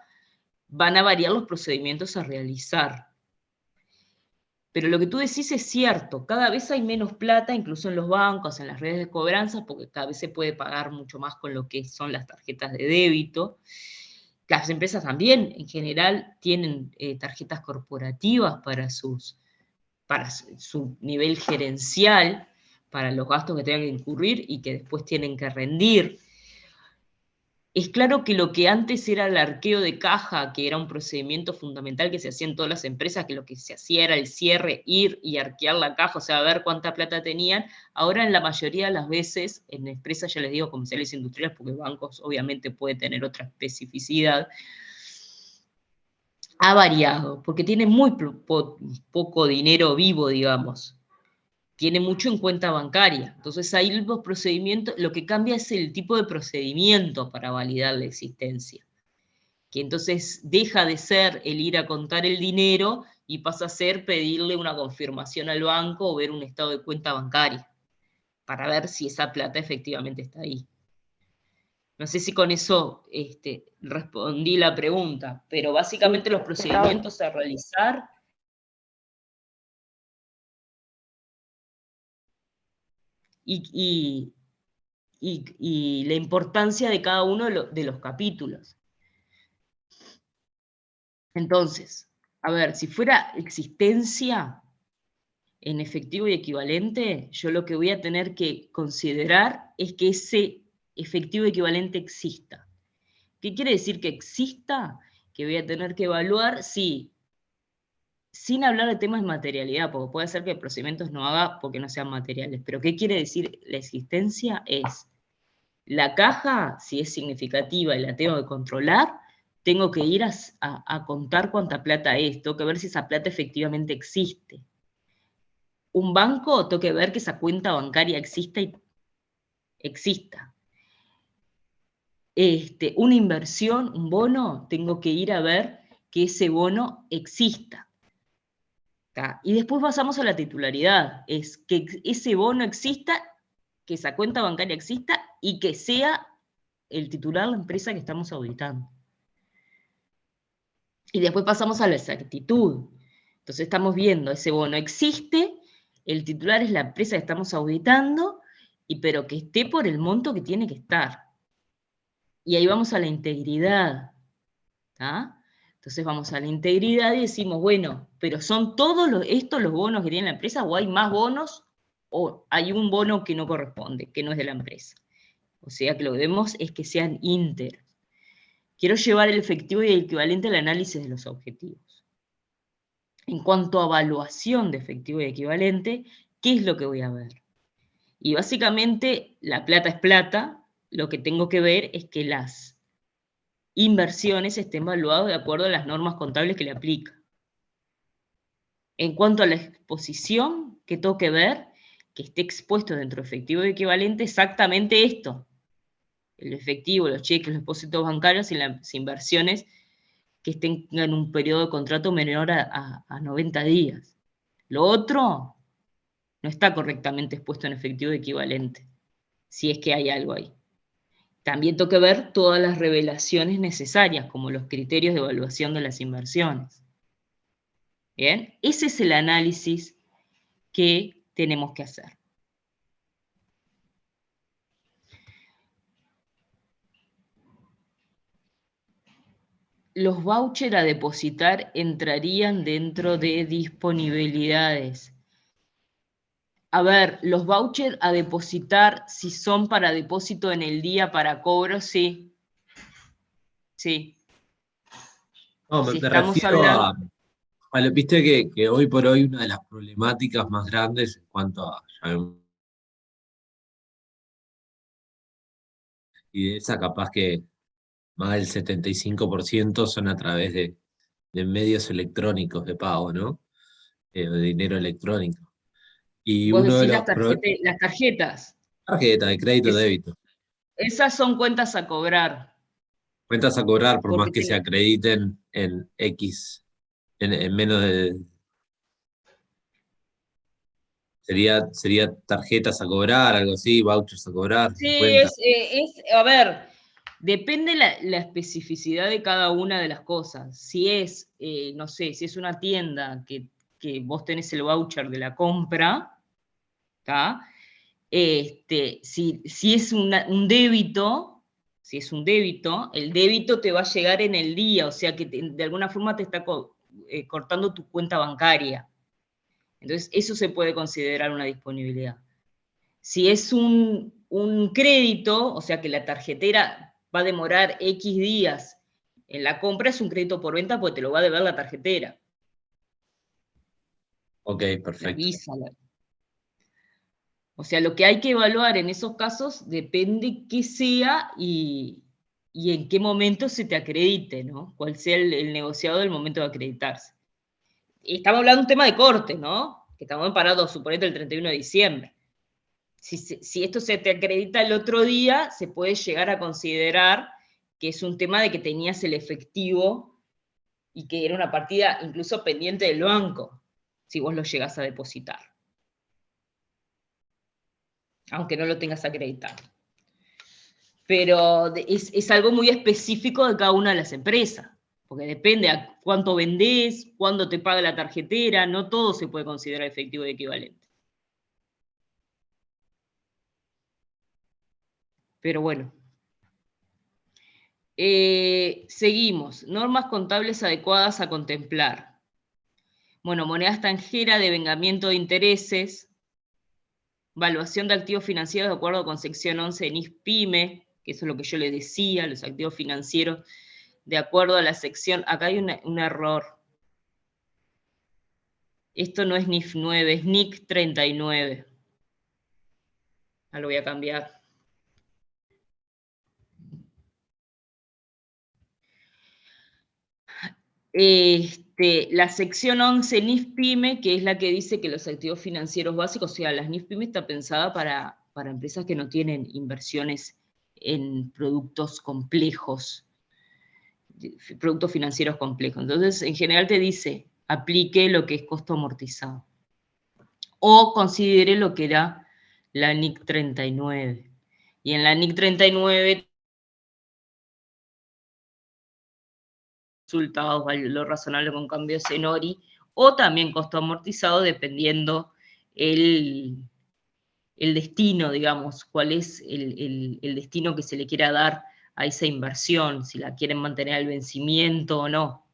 van a variar los procedimientos a realizar. Pero lo que tú decís es cierto, cada vez hay menos plata, incluso en los bancos, en las redes de cobranza, porque cada vez se puede pagar mucho más con lo que son las tarjetas de débito. Las empresas también, en general, tienen tarjetas corporativas para su nivel gerencial, para los gastos que tengan que incurrir y que después tienen que rendir. Es claro que lo que antes era el arqueo de caja, que era un procedimiento fundamental que se hacía en todas las empresas, que lo que se hacía era el cierre, ir y arquear la caja, o sea, ver cuánta plata tenían, ahora en la mayoría de las veces, en empresas, ya les digo, comerciales e industriales, porque bancos obviamente puede tener otra especificidad, ha variado, porque tiene muy poco dinero vivo, digamos. Tiene mucho en cuenta bancaria. Entonces ahí los procedimientos, lo que cambia es el tipo de procedimiento para validar la existencia. Que entonces deja de ser el ir a contar el dinero y pasa a ser pedirle una confirmación al banco o ver un estado de cuenta bancaria para ver si esa plata efectivamente está ahí. No sé si con eso respondí la pregunta, pero básicamente Sí, los procedimientos a realizar y la importancia de cada uno de los capítulos. Entonces, a ver, si fuera existencia en efectivo y equivalente, yo lo que voy a tener que considerar es que ese efectivo equivalente exista. ¿Qué quiere decir que exista? Que voy a tener que evaluar si, sin hablar de temas de materialidad, porque puede ser que el procedimientos no haga porque no sean materiales, pero ¿qué quiere decir la existencia? Es la caja, si es significativa y la tengo que controlar, tengo que ir a contar cuánta plata es, tengo que ver si esa plata efectivamente existe. Un banco, tengo que ver que esa cuenta bancaria exista. Una inversión, un bono, tengo que ir a ver que ese bono exista. ¿Tá? Y después pasamos a la titularidad, es que ese bono exista, que esa cuenta bancaria exista y que sea el titular la empresa que estamos auditando. Y después pasamos a la exactitud. Entonces estamos viendo, ese bono existe, el titular es la empresa que estamos auditando, pero que esté por el monto que tiene que estar. Y ahí vamos a la integridad. ¿Tá? Entonces vamos a la integridad y decimos, bueno, pero ¿son todos estos los bonos que tiene la empresa o hay más bonos o hay un bono que no corresponde, que no es de la empresa? O sea que lo que vemos es que sean íntegros. Quiero llevar el efectivo y el equivalente al análisis de los objetivos. En cuanto a evaluación de efectivo y equivalente, ¿qué es lo que voy a ver? Y básicamente la plata es plata, lo que tengo que ver es que las inversiones estén evaluadas de acuerdo a las normas contables que le aplica. En cuanto a la exposición, ¿qué tengo que ver? Que esté expuesto dentro de efectivo y equivalente exactamente esto. El efectivo, los cheques, los depósitos bancarios y las inversiones que estén en un periodo de contrato menor a 90 días. Lo otro no está correctamente expuesto en efectivo equivalente, si es que hay algo ahí. También tengo que ver todas las revelaciones necesarias, como los criterios de evaluación de las inversiones. ¿Bien? Ese es el análisis que tenemos que hacer. los vouchers a depositar entrarían dentro de disponibilidades. A ver, los vouchers a depositar, si son para depósito en el día para cobro, sí. Sí. No, Si me estamos refiero hablando... viste que hoy por hoy una de las problemáticas más grandes en cuanto a, y de esa capaz que más del 75% son a través de medios electrónicos de pago, ¿no? De dinero electrónico. Y Vos uno de decís los las tarjetas. tarjeta de crédito, Es- débito. Esas son cuentas a cobrar. Cuentas a cobrar por más Porque que se acrediten en X, en menos de... Sería tarjetas a cobrar, algo así, vouchers a cobrar, sí, 50. a ver, depende la especificidad de cada una de las cosas. Si es, no sé, si es una tienda que vos tenés el voucher de la compra, ¿tá? Si es un débito, si es un débito, el débito te va a llegar en el día, o sea que de alguna forma te está cortando tu cuenta bancaria. Entonces, eso se puede considerar una disponibilidad. Si es un crédito, o sea que la tarjetera va a demorar X días en la compra, es un crédito por venta porque te lo va a deber la tarjetera. Ok, La perfecto. Visa. O sea, lo que hay que evaluar en esos casos depende qué sea y en qué momento se te acredite, ¿no? Cuál sea el negociado del momento de acreditarse. Y estamos hablando de un tema de corte, ¿no? Que estamos parados, suponete, el 31 de diciembre. Si esto se te acredita el otro día, se puede llegar a considerar que es un tema de que tenías el efectivo y que era una partida incluso pendiente del banco, si vos lo llegas a depositar, aunque no lo tengas acreditado. Pero es algo muy específico de cada una de las empresas, porque depende a cuánto vendés, cuándo te paga la tarjetera, no todo se puede considerar efectivo y equivalente. Pero bueno. Seguimos. Normas contables adecuadas a contemplar. Bueno, moneda extranjera, devengamiento de intereses, valuación de activos financieros de acuerdo con sección 11 de NIF-PYME, que eso es lo que yo le decía, los activos financieros, de acuerdo a la sección, acá hay un error. Esto no es NIF 9, es NIC 39. Lo voy a cambiar. La sección 11 NIF-PYME, que es la que dice que los activos financieros básicos, o sea, las NIF-PYME está pensada para empresas que no tienen inversiones en productos complejos, productos financieros complejos. Entonces, en general te dice, aplique lo que es costo amortizado. O considere lo que era la NIC 39. Y en la NIC 39 resultados, valor razonable con cambios en ORI, o también costo amortizado, dependiendo el destino, digamos, cuál es el destino que se le quiera dar a esa inversión, si la quieren mantener al vencimiento o no.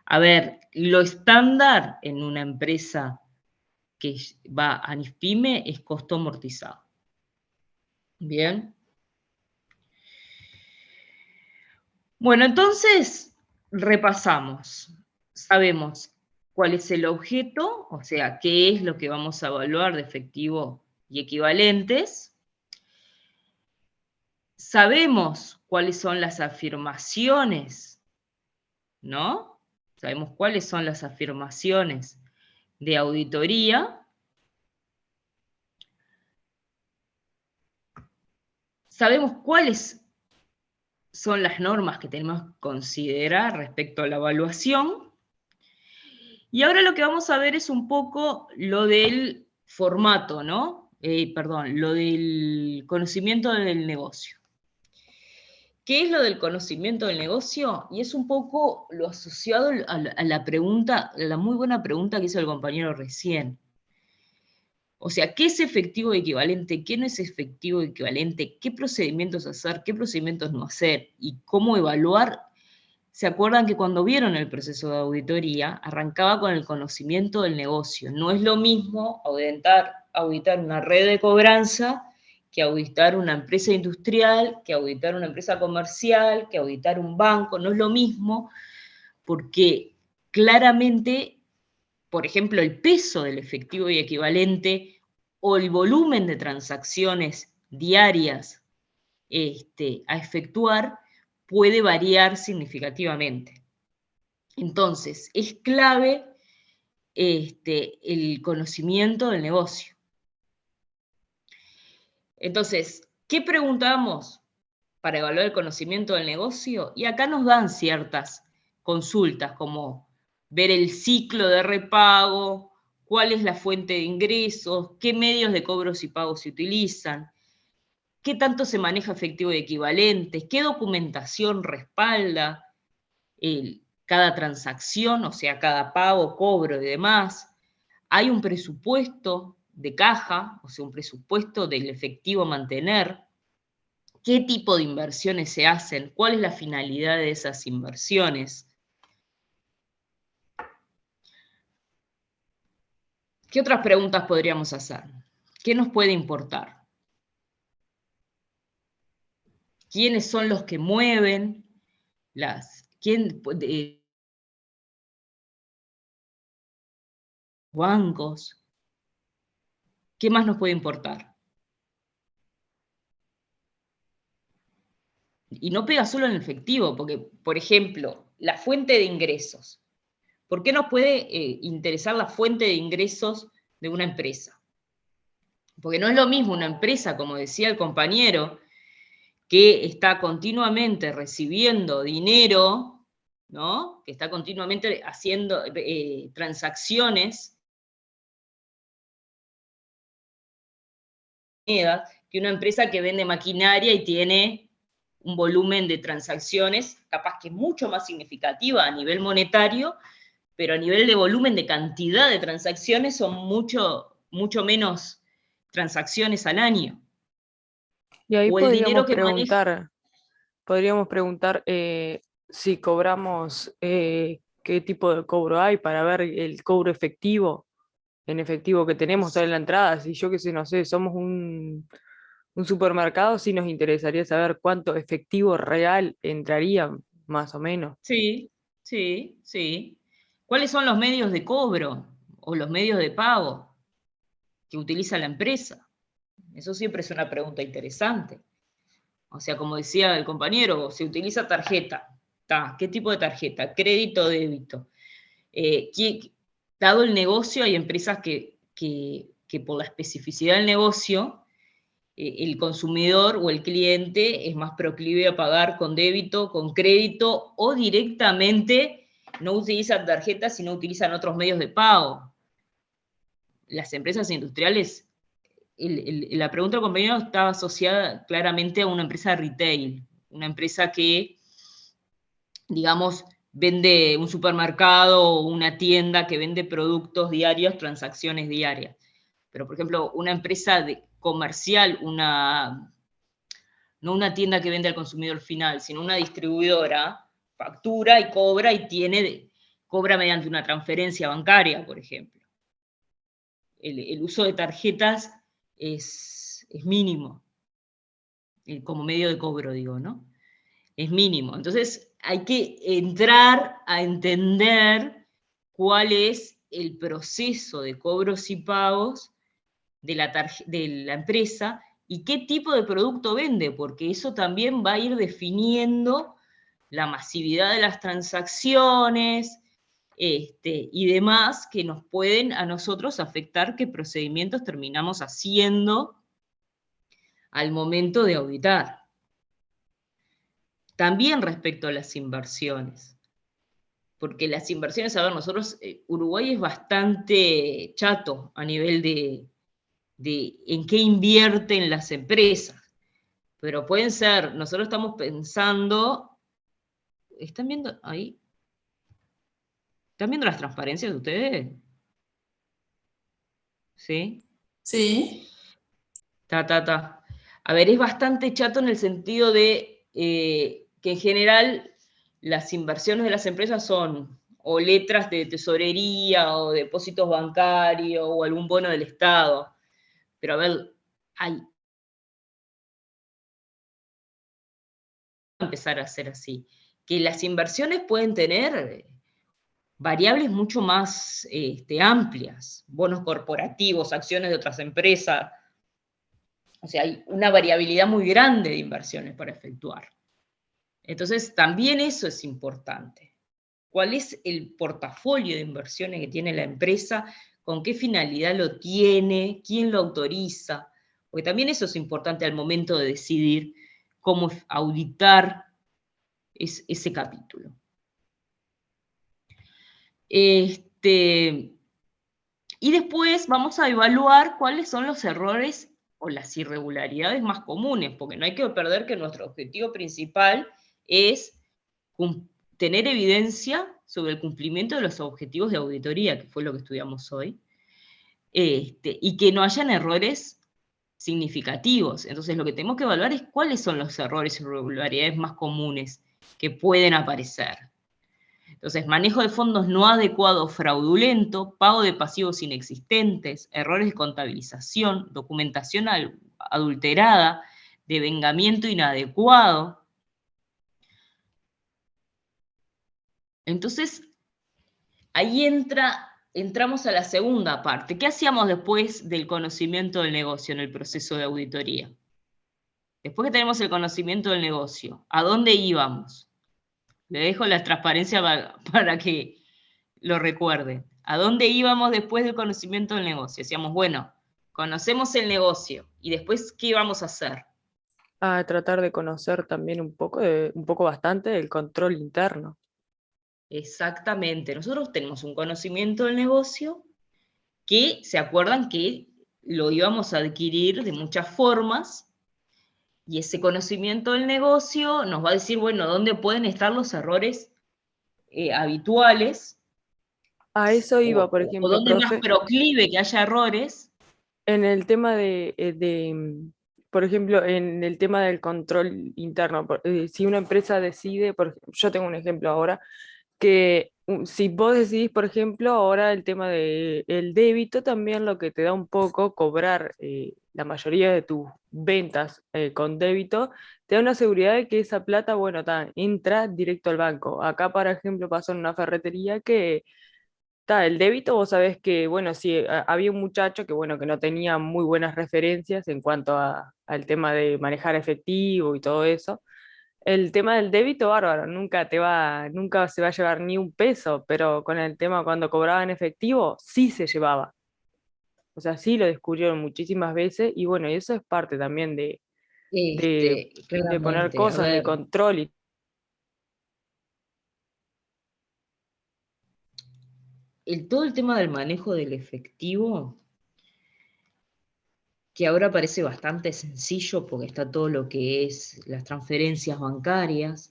A ver, lo estándar en una empresa que va a NIF-PYME es costo amortizado. Bien. Bueno, entonces repasamos. Sabemos cuál es el objeto, o sea, qué es lo que vamos a evaluar de efectivo y equivalentes. Sabemos cuáles son las afirmaciones, ¿no? Sabemos cuáles son las afirmaciones de auditoría. Sabemos cuáles son las normas que tenemos que considerar respecto a la evaluación. Y ahora lo que vamos a ver es un poco lo del formato, ¿no? Perdón, lo del conocimiento del negocio. ¿Qué es lo del conocimiento del negocio? Y es un poco lo asociado a la pregunta, a la muy buena pregunta que hizo el compañero recién. O sea, ¿qué es efectivo equivalente? ¿Qué no es efectivo equivalente? ¿Qué procedimientos hacer? ¿Qué procedimientos no hacer? Y cómo evaluar se acuerdan que cuando vieron el proceso de auditoría, arrancaba con el conocimiento del negocio. No es lo mismo auditar una red de cobranza que auditar una empresa industrial, que auditar una empresa comercial, que auditar un banco. No es lo mismo porque claramente, por ejemplo, el peso del efectivo y equivalente o el volumen de transacciones diarias a efectuar puede variar significativamente. Entonces, es clave el conocimiento del negocio. Entonces, ¿qué preguntamos para evaluar el conocimiento del negocio? Y acá nos dan ciertas consultas, como ver el ciclo de repago, cuál es la fuente de ingresos, qué medios de cobros y pagos se utilizan, qué tanto se maneja efectivo y equivalentes, qué documentación respalda cada transacción, o sea, cada pago, cobro y demás. Hay un presupuesto de caja, o sea, un presupuesto del efectivo a mantener. ¿Qué tipo de inversiones se hacen? ¿Cuál es la finalidad de esas inversiones? ¿Qué otras preguntas podríamos hacer? ¿Qué nos puede importar? ¿Quiénes son los que mueven bancos? ¿Qué más nos puede importar? Y no pega solo en el efectivo, porque, por ejemplo, la fuente de ingresos. ¿Por qué nos puede interesar la fuente de ingresos de una empresa? Porque no es lo mismo una empresa, como decía el compañero, que está continuamente recibiendo dinero, ¿no? Que está continuamente haciendo transacciones, que una empresa que vende maquinaria y tiene un volumen de transacciones capaz que mucho más significativa a nivel monetario, pero a nivel de volumen de cantidad de transacciones son mucho menos transacciones al año. Y ahí O el dinero que maneja. podríamos preguntar si cobramos, qué tipo de cobro hay para ver el cobro efectivo, en efectivo que tenemos en la entrada. Si yo qué sé, no sé, somos un supermercado, sí nos interesaría saber cuánto efectivo real entraría, más o menos. Sí, sí, sí. ¿Cuáles son los medios de cobro o los medios de pago que utiliza la empresa? Eso siempre es una pregunta interesante. O sea, como decía el compañero, se utiliza tarjeta. ¿Qué tipo de tarjeta? ¿Crédito o débito? Dado el negocio, hay empresas que por la especificidad del negocio, el consumidor o el cliente es más proclive a pagar con débito, con crédito o directamente no utilizan tarjetas, sino utilizan otros medios de pago. Las empresas industriales, la pregunta del compañero estaba asociada claramente a una empresa de retail, una empresa que, digamos, vende un supermercado o una tienda que vende productos diarios, transacciones diarias. Pero, por ejemplo, una empresa comercial, no una tienda que vende al consumidor final, sino una distribuidora, factura y cobra y cobra mediante una transferencia bancaria, por ejemplo. El uso de tarjetas es mínimo, como medio de cobro, digo, ¿no? Es mínimo. Entonces, hay que entrar a entender cuál es el proceso de cobros y pagos de la empresa y qué tipo de producto vende, porque eso también va a ir definiendo la masividad de las transacciones y demás que nos pueden a nosotros afectar qué procedimientos terminamos haciendo al momento de auditar. También respecto a las inversiones, porque las inversiones, a ver, nosotros, Uruguay es bastante chato a nivel de en qué invierten las empresas, pero pueden ser, nosotros estamos pensando, ¿están viendo ahí? ¿Están viendo las transparencias de ustedes? ¿Sí? Sí. A ver, es bastante chato en el sentido de que en general las inversiones de las empresas son o letras de tesorería, o depósitos bancarios, o algún bono del Estado. Pero a ver, hay que empezar a hacer así. Que las inversiones pueden tener variables mucho más amplias, bonos corporativos, acciones de otras empresas. O sea, hay una variabilidad muy grande de inversiones para efectuar. Entonces, también eso es importante. ¿Cuál es el portafolio de inversiones que tiene la empresa? ¿Con qué finalidad lo tiene? ¿Quién lo autoriza? Porque también eso es importante al momento de decidir cómo auditar ese capítulo. Y después vamos a evaluar cuáles son los errores o las irregularidades más comunes, porque no hay que perder que nuestro objetivo principal es tener evidencia sobre el cumplimiento de los objetivos de auditoría, que fue lo que estudiamos hoy, y que no hayan errores significativos. Entonces lo que tenemos que evaluar es cuáles son los errores y irregularidades más comunes que pueden aparecer. Entonces, manejo de fondos no adecuado, fraudulento, pago de pasivos inexistentes, errores de contabilización, documentación adulterada, devengamiento inadecuado. Entonces, ahí entramos a la segunda parte. ¿Qué hacíamos después del conocimiento del negocio en el proceso de auditoría? Después que tenemos el conocimiento del negocio, ¿a dónde íbamos? Le dejo la transparencia para que lo recuerden. ¿A dónde íbamos después del conocimiento del negocio? Decíamos, bueno, conocemos el negocio, ¿y después qué vamos a hacer? A tratar de conocer también un poco bastante el control interno. Exactamente, nosotros tenemos un conocimiento del negocio que, ¿se acuerdan que lo íbamos a adquirir de muchas formas? Y ese conocimiento del negocio nos va a decir, bueno, ¿dónde pueden estar los errores habituales? A eso iba, por O ejemplo, dónde es más profe, proclive que haya errores. en el tema por ejemplo, en el tema del control interno. Si una empresa decide, yo tengo un ejemplo ahora, que si vos decidís, por ejemplo, ahora el tema del débito, también lo que te da un poco cobrar la mayoría de tus ventas con débito, te da una seguridad de que esa plata, bueno, entra directo al banco. Acá, por ejemplo, pasó en una ferretería que el débito, vos sabés que, bueno, sí, había un muchacho que, bueno, que no tenía muy buenas referencias en cuanto al tema de manejar efectivo y todo eso. El tema del débito, bárbaro, nunca se va a llevar ni un peso, pero con el tema cuando cobraba en efectivo, sí se llevaba. O sea, sí lo descubrieron muchísimas veces y bueno, y eso es parte también de poner Claramente, a cosas de ver, control y todo el tema del manejo del efectivo, que ahora parece bastante sencillo porque está todo lo que es las transferencias bancarias,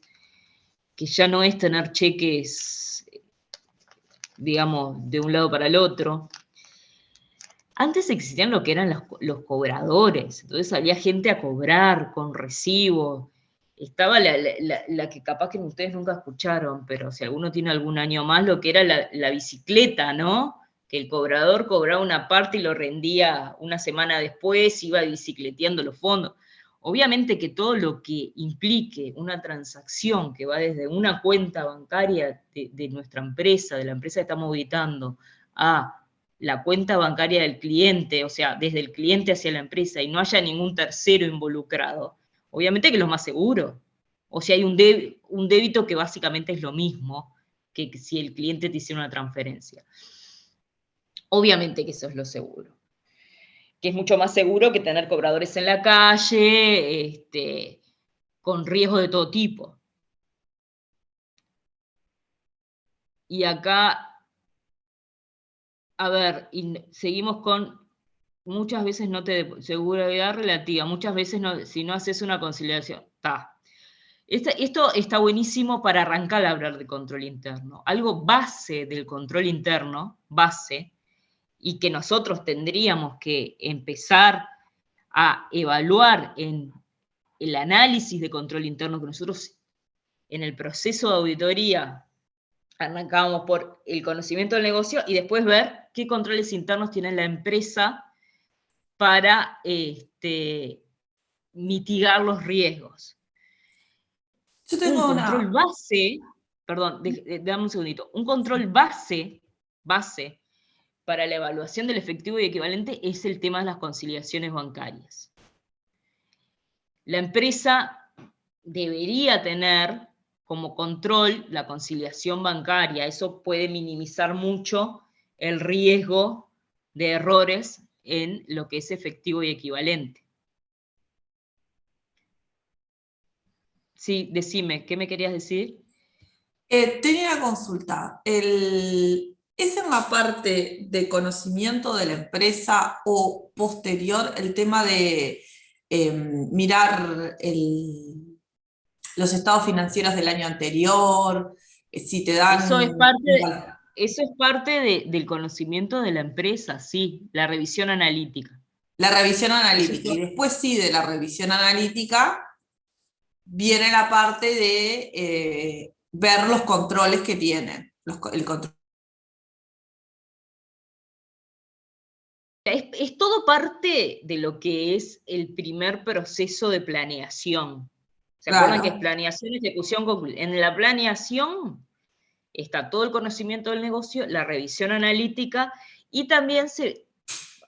que ya no es tener cheques, digamos, de un lado para el otro. Antes existían lo que eran los cobradores, entonces había gente a cobrar con recibo. Estaba la que capaz que ustedes nunca escucharon, pero si alguno tiene algún año más, lo que era la bicicleta, ¿no? Que el cobrador cobraba una parte y lo rendía una semana después, iba bicicleteando los fondos. Obviamente que todo lo que implique una transacción que va desde una cuenta bancaria de nuestra empresa, de la empresa que estamos auditando, a la cuenta bancaria del cliente, o sea, desde el cliente hacia la empresa, y no haya ningún tercero involucrado, obviamente que es lo más seguro. O si hay un débito que básicamente es lo mismo que si el cliente te hiciera una transferencia. Obviamente que eso es lo seguro. Que es mucho más seguro que tener cobradores en la calle, con riesgo de todo tipo. Y acá, a ver, y seguimos con muchas veces no te seguridad relativa, muchas veces no, si no haces una conciliación, esto está buenísimo para arrancar a hablar de control interno. Algo base del control interno, base, y que nosotros tendríamos que empezar a evaluar en el análisis de control interno que nosotros en el proceso de auditoría arrancábamos por el conocimiento del negocio y después ver qué controles internos tiene la empresa para mitigar los riesgos. Yo Un tengo control base, perdón, dame un segundito, un control base para la evaluación del efectivo y equivalente es el tema de las conciliaciones bancarias. La empresa debería tener como control la conciliación bancaria. Eso puede minimizar mucho el riesgo de errores en lo que es efectivo y equivalente. Sí, decime, ¿qué me querías decir? Tenía una consulta. ¿Es en la parte de conocimiento de la empresa o posterior el tema de mirar los estados financieros del año anterior? Si te dan... Eso es parte del conocimiento de la empresa, sí, la revisión analítica. La revisión analítica. Y después sí, de la revisión analítica viene la parte de ver los controles que tienen. El control. Es todo parte de lo que es el primer proceso de planeación. ¿Se acuerdan que es planeación, ejecución, conclusión? En la planeación está todo el conocimiento del negocio, la revisión analítica, y también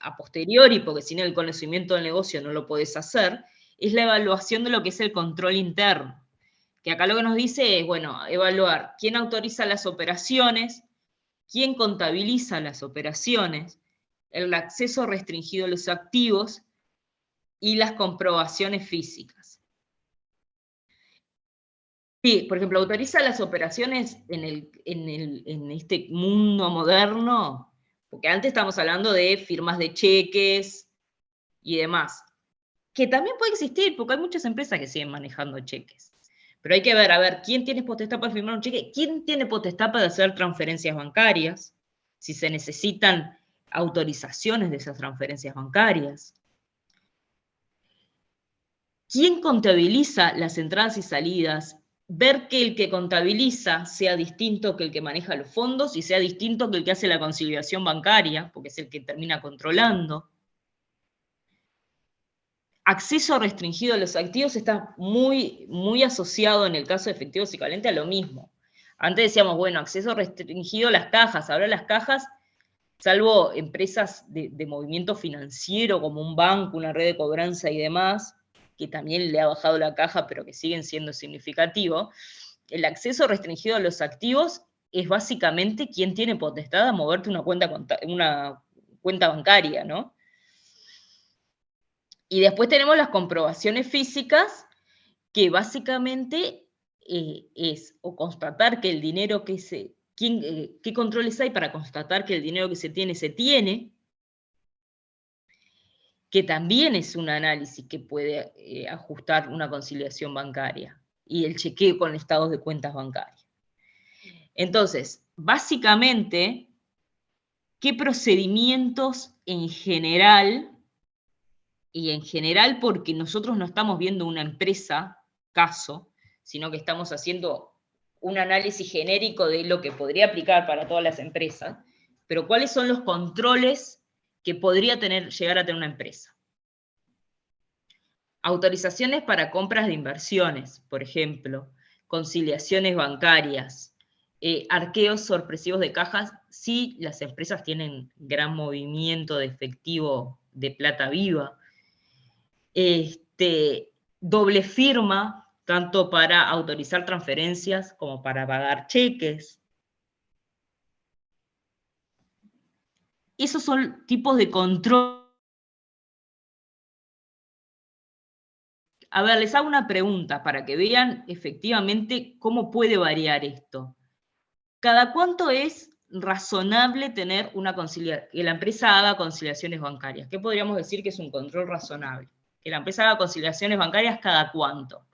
a posteriori, porque sin el conocimiento del negocio no lo podés hacer, es la evaluación de lo que es el control interno. Que acá lo que nos dice es, bueno, evaluar quién autoriza las operaciones, quién contabiliza las operaciones, el acceso restringido a los activos y las comprobaciones físicas. Sí, por ejemplo, autoriza las operaciones en este mundo moderno, porque antes estamos hablando de firmas de cheques y demás, que también puede existir, porque hay muchas empresas que siguen manejando cheques. Pero hay que ver, a ver, ¿quién tiene potestad para firmar un cheque? ¿Quién tiene potestad para hacer transferencias bancarias? Si se necesitan autorizaciones de esas transferencias bancarias. ¿Quién contabiliza las entradas y salidas? Ver que el que contabiliza sea distinto que el que maneja los fondos y sea distinto que el que hace la conciliación bancaria, porque es el que termina controlando. Acceso restringido a los activos está muy, muy asociado en el caso de efectivos equivalentes a lo mismo. Antes decíamos, bueno, acceso restringido a las cajas. Ahora las cajas, salvo empresas de movimiento financiero como un banco, una red de cobranza y demás, que también le ha bajado la caja, pero que siguen siendo significativos, el acceso restringido a los activos es básicamente quién tiene potestad a moverte una cuenta bancaria, ¿no? Y después tenemos las comprobaciones físicas, que básicamente es o constatar que el dinero que qué controles hay para constatar que el dinero que se tiene, que también es un análisis que puede ajustar una conciliación bancaria y el chequeo con estados de cuentas bancarias. Entonces, básicamente, ¿qué procedimientos en general? Y en general porque nosotros no estamos viendo una empresa, caso, sino que estamos haciendo un análisis genérico de lo que podría aplicar para todas las empresas, pero ¿cuáles son los controles que podría llegar a tener una empresa? Autorizaciones para compras de inversiones, por ejemplo, conciliaciones bancarias, arqueos sorpresivos de cajas, si las empresas tienen gran movimiento de efectivo de plata viva, doble firma, tanto para autorizar transferencias como para pagar cheques. Esos son tipos de control. A ver, les hago una pregunta para que vean efectivamente cómo puede variar esto. ¿Cada cuánto es razonable tener que la empresa haga conciliaciones bancarias? ¿Qué podríamos decir que es un control razonable? Que la empresa haga conciliaciones bancarias ¿cada cuánto?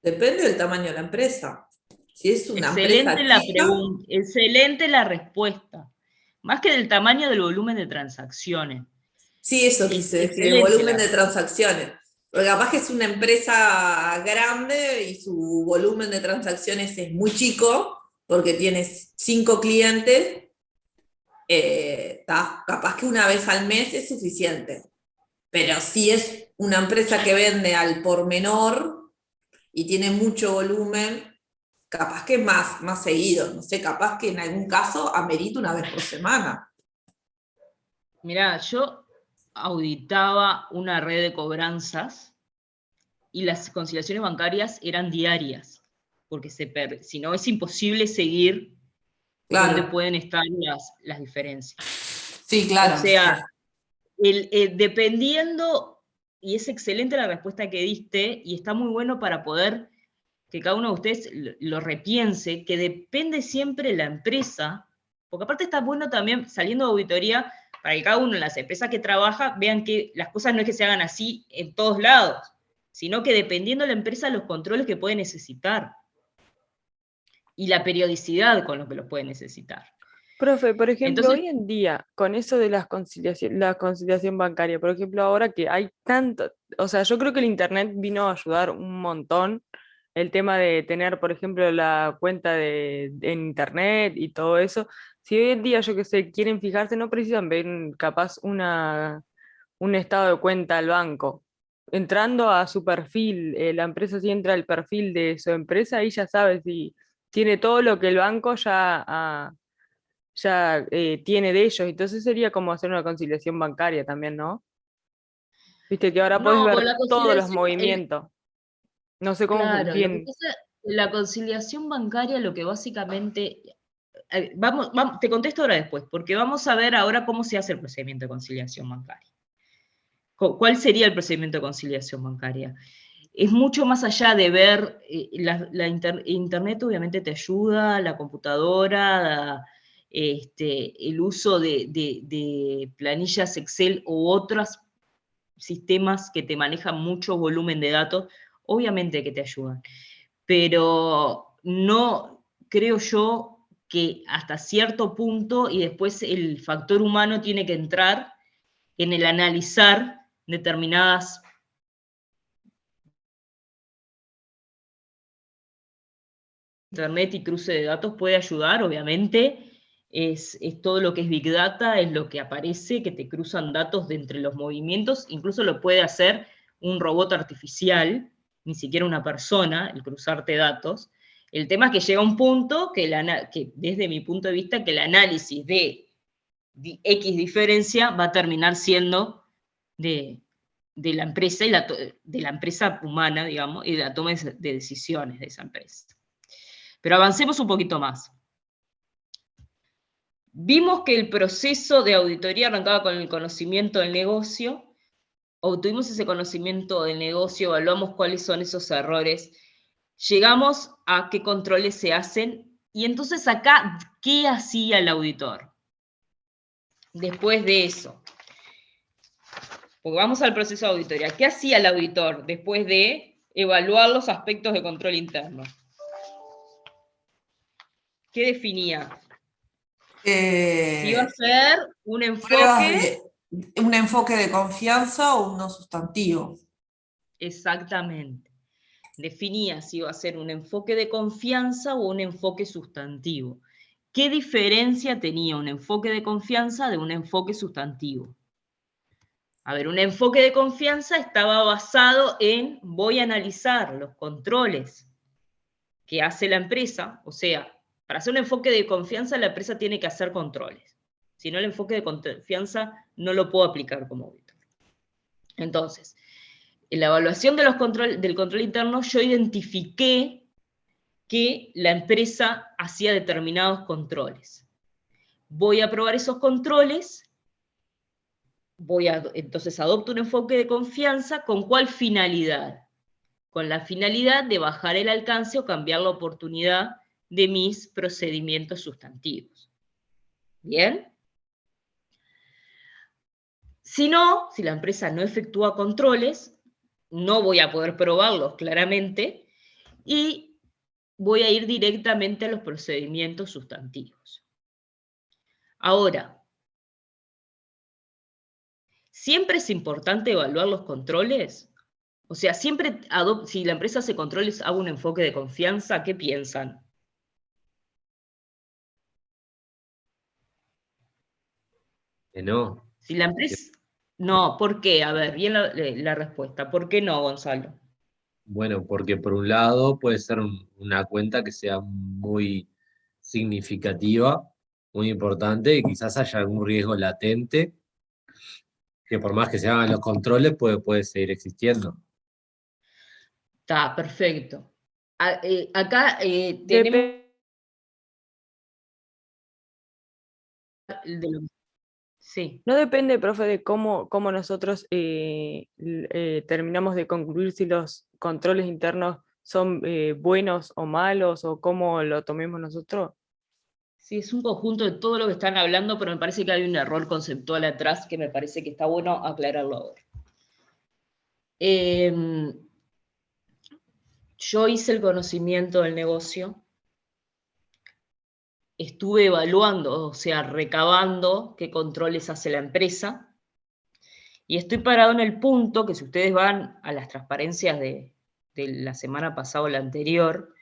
Depende del tamaño de la empresa. Si es una Excelente empresa chica, excelente la respuesta. Más que del tamaño del volumen de transacciones. sí, eso quise decir, el volumen de transacciones. Porque capaz que es una empresa grande y su volumen de transacciones es muy chico, porque tienes 5 clientes, capaz que una vez al mes es suficiente. Pero si es una empresa que vende al por menor y tiene mucho volumen, capaz que es más seguido. No sé, capaz que en algún caso amerita una vez por semana. Mirá, yo auditaba una red de cobranzas y las conciliaciones bancarias eran diarias, porque si no es imposible seguir dónde Claro, pueden estar las diferencias. sí, O claro. sea, dependiendo, y es excelente la respuesta que diste, y está muy bueno para poder que cada uno de ustedes lo repiense, que depende siempre la empresa, porque aparte está bueno también saliendo de auditoría, para que cada uno en las empresas que trabaja vean que las cosas no es que se hagan así en todos lados, sino que dependiendo de la empresa los controles que puede necesitar y la periodicidad con lo que lo puede necesitar. Profe, por ejemplo, Entonces, hoy en día, con eso de la conciliación bancaria, por ejemplo, ahora que hay tanto, o sea, yo creo que el Internet vino a ayudar un montón el tema de tener, por ejemplo, la cuenta en Internet y todo eso. Si hoy en día, yo que sé, quieren fijarse, no precisan ver capaz un estado de cuenta al banco. Entrando a su perfil, la empresa si entra al perfil de su empresa, ahí ya sabe si tiene todo lo que el banco ya tiene de ellos. Entonces sería como hacer una conciliación bancaria también, ¿no? Viste que ahora podés no, ver la todos los conciliación, movimientos. No sé cómo claro, lo que bien. pasa, la conciliación bancaria lo que básicamente, te contesto ahora después, porque vamos a ver ahora cómo se hace el procedimiento de conciliación bancaria. ¿Cuál sería el procedimiento de conciliación bancaria? Es mucho más allá de ver, Internet obviamente te ayuda, la computadora, el uso de planillas Excel u otros sistemas que te manejan mucho volumen de datos, obviamente que te ayudan. Pero no creo yo que hasta cierto punto y después el factor humano tiene que entrar en el analizar determinadas Internet y cruce de datos puede ayudar, obviamente, es todo lo que es Big Data, es lo que aparece, que te cruzan datos de entre los movimientos, incluso lo puede hacer un robot artificial, ni siquiera una persona, el cruzarte datos. El tema es que llega un punto que desde mi punto de vista, que el análisis de X diferencia va a terminar siendo de la empresa de la empresa humana, digamos, y de la toma de decisiones de esa empresa. Pero avancemos un poquito más. Vimos que el proceso de auditoría arrancaba con el conocimiento del negocio, obtuvimos ese conocimiento del negocio, evaluamos cuáles son esos errores, llegamos a qué controles se hacen, y entonces acá, ¿qué hacía el auditor? Después de eso, porque vamos al proceso de auditoría, ¿qué hacía el auditor después de evaluar los aspectos de control interno? ¿Qué definía? Si iba a ser un enfoque, Un enfoque de confianza o un no sustantivo. exactamente. Definía si iba a ser un enfoque de confianza o un enfoque sustantivo. ¿Qué diferencia tenía un enfoque de confianza de un enfoque sustantivo? A ver, un enfoque de confianza estaba basado en voy a analizar los controles que hace la empresa, o sea, para hacer un enfoque de confianza la empresa tiene que hacer controles. Si no, el enfoque de confianza no lo puedo aplicar como auditor. Entonces, en la evaluación de del control interno, yo identifiqué que la empresa hacía determinados controles. Voy a probar esos controles, entonces adopto un enfoque de confianza, ¿con cuál finalidad? Con la finalidad de bajar el alcance o cambiar la oportunidad de mis procedimientos sustantivos. ¿Bien? Si no, si la empresa no efectúa controles, no voy a poder probarlos claramente y voy a ir directamente a los procedimientos sustantivos. Ahora, ¿siempre es importante evaluar los controles? O sea, siempre si la empresa hace controles, hago un enfoque de confianza, ¿qué piensan? Que no. Si la empresa... No, ¿por qué? A ver, bien la respuesta. ¿Por qué no, Gonzalo? Bueno, porque por un lado puede ser una cuenta que sea muy significativa, muy importante, y quizás haya algún riesgo latente, que por más que se hagan los controles puede seguir existiendo. Está, perfecto. Acá tenemos... Dep- Sí. no depende, profe, de cómo nosotros terminamos de concluir si los controles internos son buenos o malos o cómo lo tomemos nosotros. Sí, es un conjunto de todo lo que están hablando, pero me parece que hay un error conceptual atrás que me parece que está bueno aclararlo ahora. Yo hice el conocimiento del negocio, estuve evaluando, o sea, recabando qué controles hace la empresa, y estoy parado en el punto que si ustedes van a las transparencias de la semana pasada o la anterior,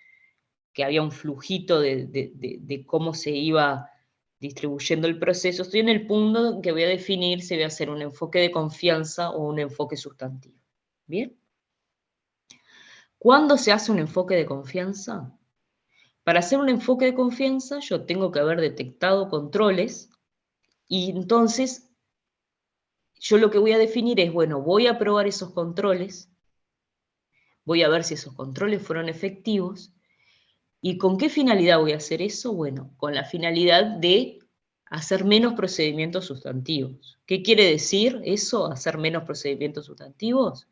que había un flujito de cómo se iba distribuyendo el proceso, estoy en el punto en que voy a definir si voy a hacer un enfoque de confianza o un enfoque sustantivo. ¿Bien? ¿Cuándo se hace un enfoque de confianza? Para hacer un enfoque de confianza yo tengo que haber detectado controles y entonces yo lo que voy a definir es, bueno, voy a probar esos controles, voy a ver si esos controles fueron efectivos. ¿Y con qué finalidad voy a hacer eso? Bueno, con la finalidad de hacer menos procedimientos sustantivos. ¿Qué quiere decir eso, hacer menos procedimientos sustantivos?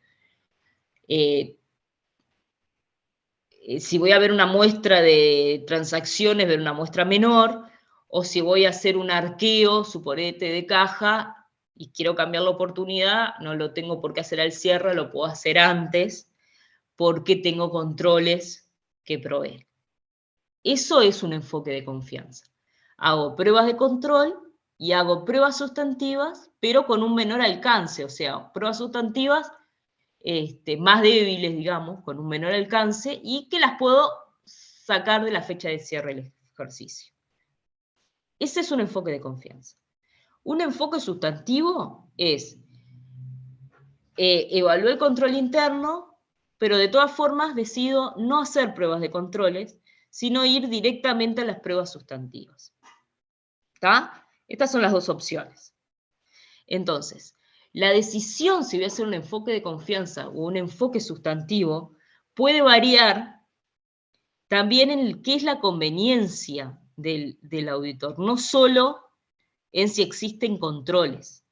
Si voy a ver una muestra de transacciones, ver una muestra menor, o si voy a hacer un arqueo, suponete, de caja, y quiero cambiar la oportunidad, no lo tengo por qué hacer al cierre, lo puedo hacer antes, porque tengo controles que proveen. Eso es un enfoque de confianza. Hago pruebas de control y hago pruebas sustantivas, pero con un menor alcance, o sea, pruebas sustantivas más débiles, digamos, con un menor alcance, y que las puedo sacar de la fecha de cierre del ejercicio. Ese es un enfoque de confianza. Un enfoque sustantivo es evaluar el control interno, pero de todas formas decido no hacer pruebas de controles, sino ir directamente a las pruebas sustantivas. ¿Está? Estas son las dos opciones. Entonces, la decisión si voy a hacer un enfoque de confianza o un enfoque sustantivo puede variar también en qué es la conveniencia del auditor, no solo en si existen controles.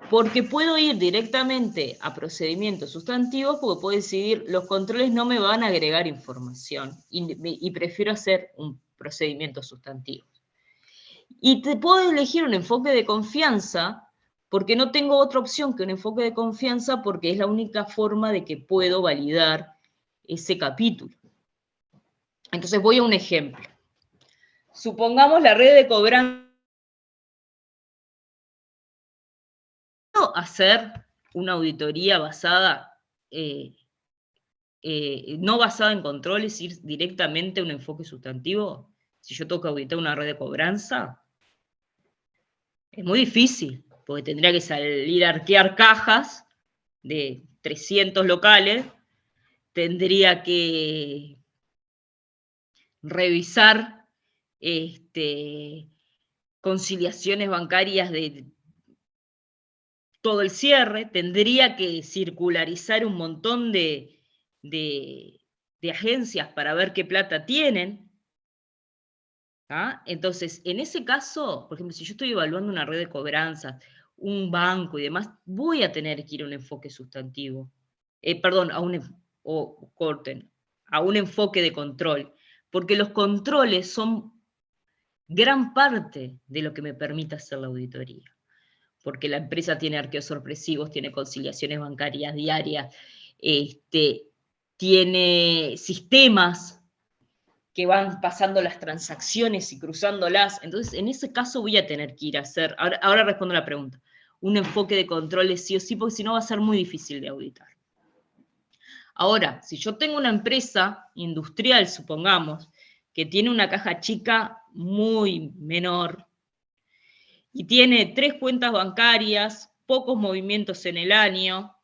Porque puedo ir directamente a procedimientos sustantivos porque puedo decidir, los controles no me van a agregar información y prefiero hacer un procedimiento sustantivo. Y te puedo elegir un enfoque de confianza porque no tengo otra opción que un enfoque de confianza porque es la única forma de que puedo validar ese capítulo. Entonces voy a un ejemplo. Supongamos la red de cobranza. Hacer una auditoría basada, no basada en controles, ir directamente a un enfoque sustantivo. Si yo tengo que auditar una red de cobranza, es muy difícil, porque tendría que salir a arquear cajas de 300 locales, tendría que revisar conciliaciones bancarias de todo el cierre, tendría que circularizar un montón de agencias para ver qué plata tienen. ¿Ah? Entonces, en ese caso, por ejemplo, si yo estoy evaluando una red de cobranzas, un banco y demás, voy a tener que ir a un enfoque sustantivo. Perdón, a un enfoque de control, porque los controles son gran parte de lo que me permite hacer la auditoría. Porque la empresa tiene arqueos sorpresivos, tiene conciliaciones bancarias diarias, tiene sistemas que van pasando las transacciones y cruzándolas. Entonces, en ese caso voy a tener que ir a hacer, ahora respondo la pregunta, un enfoque de controles sí o sí, porque si no va a ser muy difícil de auditar. Ahora, si yo tengo una empresa industrial, supongamos, que tiene una caja chica muy menor y tiene 3 cuentas bancarias, pocos movimientos en el año,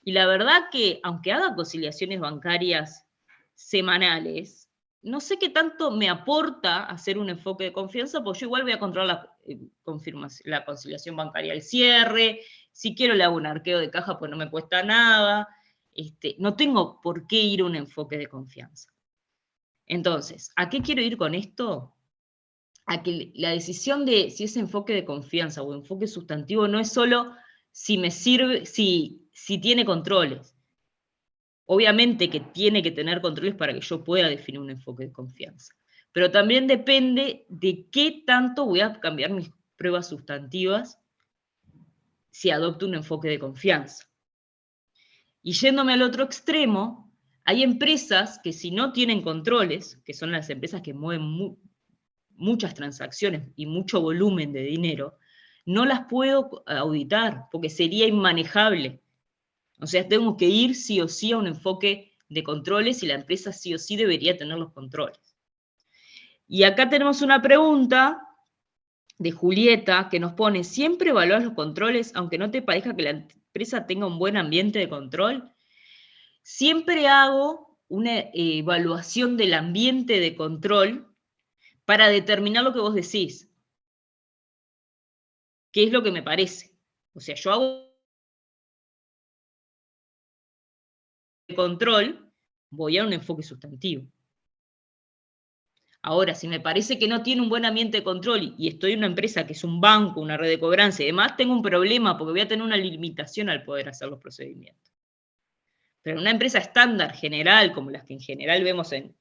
y la verdad que aunque haga conciliaciones bancarias semanales, no sé qué tanto me aporta hacer un enfoque de confianza, porque yo igual voy a controlar la conciliación bancaria al cierre, si quiero le hago un arqueo de caja, pues no me cuesta nada, no tengo por qué ir a un enfoque de confianza. Entonces, ¿a qué quiero ir con esto? A que la decisión de si es enfoque de confianza o enfoque sustantivo no es solo si me sirve, si tiene controles. Obviamente que tiene que tener controles para que yo pueda definir un enfoque de confianza. Pero también depende de qué tanto voy a cambiar mis pruebas sustantivas si adopto un enfoque de confianza. Y yéndome al otro extremo, hay empresas que si no tienen controles, que son las empresas que mueven muchas transacciones y mucho volumen de dinero, no las puedo auditar porque sería inmanejable. O sea, tengo que ir sí o sí a un enfoque de controles y la empresa sí o sí debería tener los controles. Y acá tenemos una pregunta de Julieta que nos pone, ¿siempre evalúas los controles aunque no te parezca que la empresa tenga un buen ambiente de control? Siempre hago una evaluación del ambiente de control para determinar lo que vos decís. ¿Qué es lo que me parece? O sea, yo hago control, voy a un enfoque sustantivo. Ahora, si me parece que no tiene un buen ambiente de control y estoy en una empresa que es un banco, una red de cobranza y demás, tengo un problema porque voy a tener una limitación al poder hacer los procedimientos. Pero en una empresa estándar general, como las que en general vemos en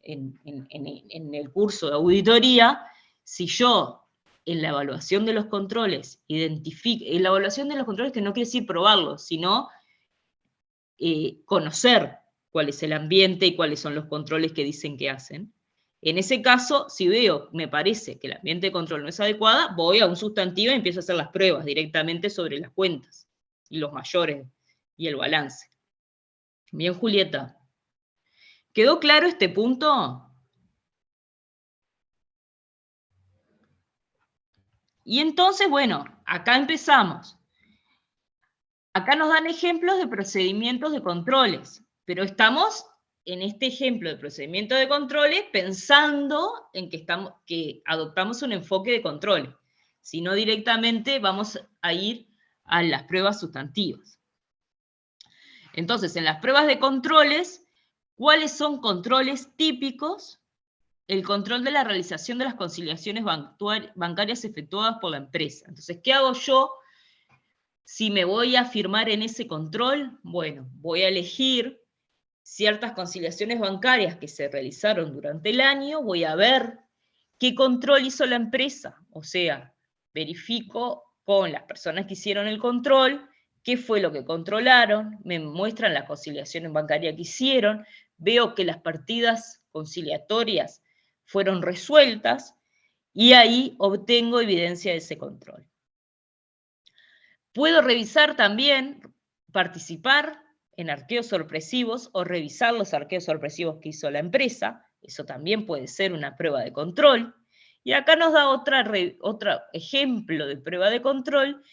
el curso de auditoría, si yo en la evaluación de los controles identifico, en la evaluación de los controles que no quiere decir probarlos, sino conocer cuál es el ambiente y cuáles son los controles que dicen que hacen. En ese caso, si veo, me parece que el ambiente de control no es adecuado, voy a un sustantivo y empiezo a hacer las pruebas directamente sobre las cuentas y los mayores y el balance. Bien, Julieta. ¿Quedó claro este punto? Y entonces, bueno, acá empezamos. Acá nos dan ejemplos de procedimientos de controles, pero estamos en este ejemplo de procedimiento de controles pensando en que adoptamos un enfoque de control, si no directamente vamos a ir a las pruebas sustantivas. Entonces, en las pruebas de controles, ¿cuáles son controles típicos? El control de la realización de las conciliaciones bancarias efectuadas por la empresa. Entonces, ¿qué hago yo si me voy a firmar en ese control? Bueno, voy a elegir ciertas conciliaciones bancarias que se realizaron durante el año, voy a ver qué control hizo la empresa, o sea, verifico con las personas que hicieron el control qué fue lo que controlaron, me muestran las conciliaciones bancarias que hicieron, veo que las partidas conciliatorias fueron resueltas y ahí obtengo evidencia de ese control. Puedo revisar también, participar en arqueos sorpresivos o revisar los arqueos sorpresivos que hizo la empresa. Eso también puede ser una prueba de control. Y acá nos da otro ejemplo de prueba de control,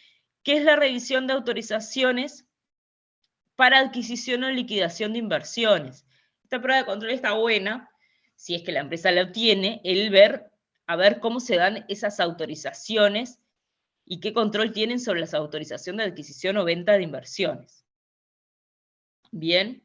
que es la revisión de autorizaciones para adquisición o liquidación de inversiones. Esta prueba de control está buena, si es que la empresa la obtiene, a ver cómo se dan esas autorizaciones y qué control tienen sobre las autorizaciones de adquisición o venta de inversiones. Bien.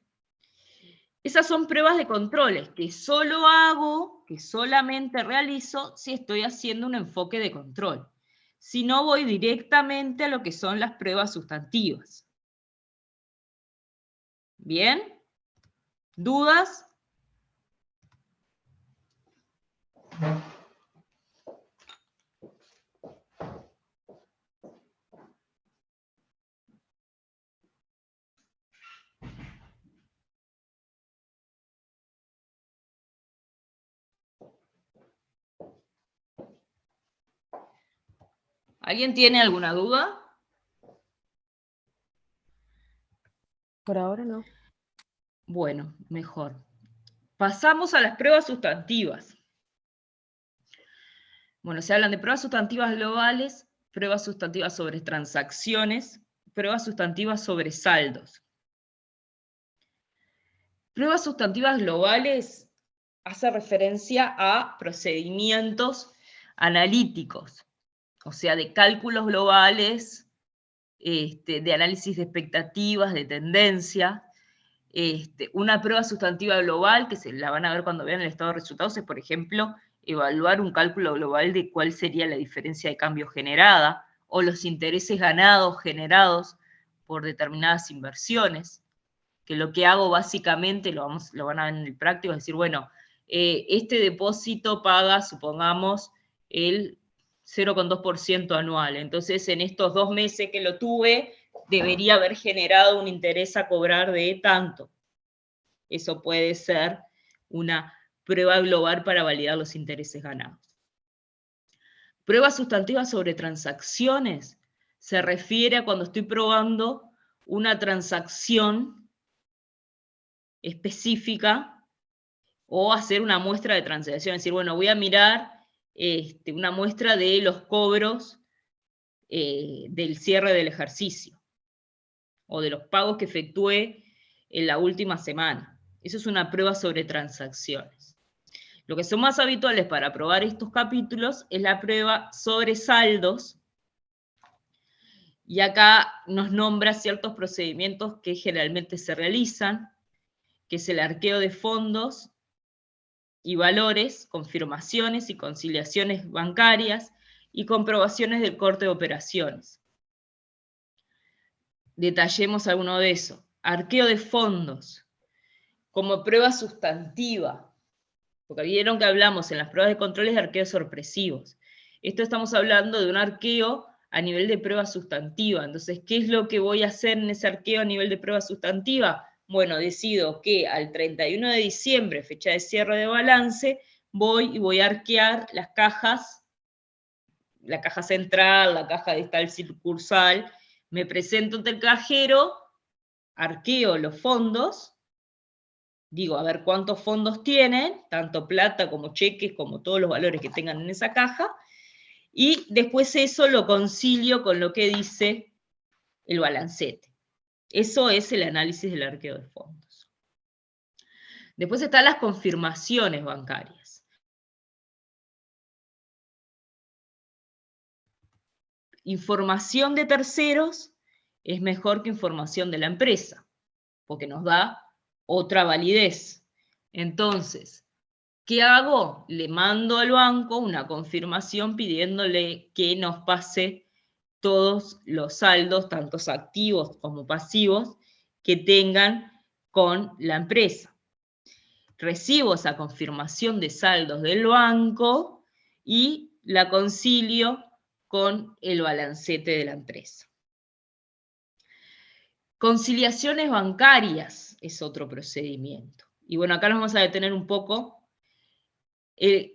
Esas son pruebas de controles que solo hago, que solamente realizo si estoy haciendo un enfoque de control. Si no, voy directamente a lo que son las pruebas sustantivas. Bien. ¿Dudas? ¿Alguien tiene alguna duda? Por ahora no. Bueno, mejor. Pasamos a las pruebas sustantivas. Bueno, se hablan de pruebas sustantivas globales, pruebas sustantivas sobre transacciones, pruebas sustantivas sobre saldos. Pruebas sustantivas globales hace referencia a procedimientos analíticos, o sea, de cálculos globales, de análisis de expectativas, de tendencia. Una prueba sustantiva global, que se la van a ver cuando vean el estado de resultados, es, por ejemplo, evaluar un cálculo global de cuál sería la diferencia de cambio generada, o los intereses ganados generados por determinadas inversiones, que lo que hago básicamente, lo van a ver en el práctico, es decir, bueno, este depósito paga, supongamos, el 0,2% anual. Entonces, en estos 2 meses que lo tuve, debería haber generado un interés a cobrar de tanto. Eso puede ser una prueba global para validar los intereses ganados. Pruebas sustantivas sobre transacciones se refiere a cuando estoy probando una transacción específica o hacer una muestra de transacción. Es decir, bueno, voy a mirar una muestra de los cobros del cierre del ejercicio o de los pagos que efectué en la última semana. Eso es una prueba sobre transacciones. Lo que son más habituales para probar estos capítulos es la prueba sobre saldos, y acá nos nombra ciertos procedimientos que generalmente se realizan, que es el arqueo de fondos y valores, confirmaciones y conciliaciones bancarias y comprobaciones del corte de operaciones. Detallemos alguno de eso. Arqueo de fondos, como prueba sustantiva, porque vieron que hablamos en las pruebas de controles de arqueos sorpresivos. Esto estamos hablando de un arqueo a nivel de prueba sustantiva. Entonces, ¿qué es lo que voy a hacer en ese arqueo a nivel de prueba sustantiva? Bueno, decido que al 31 de diciembre, fecha de cierre de balance, voy a arquear las cajas, la caja central, la caja de tal sucursal, me presento ante el cajero, arqueo los fondos, digo, a ver cuántos fondos tienen, tanto plata como cheques, como todos los valores que tengan en esa caja, y después eso lo concilio con lo que dice el balancete. Eso es el análisis del arqueo de fondos. Después están las confirmaciones bancarias. Información de terceros es mejor que información de la empresa, porque nos da otra validez. Entonces, ¿qué hago? Le mando al banco una confirmación pidiéndole que nos pase todos los saldos, tanto activos como pasivos, que tengan con la empresa. Recibo esa confirmación de saldos del banco y la concilio con el balancete de la empresa. Conciliaciones bancarias es otro procedimiento. Y bueno, acá nos vamos a detener un poco.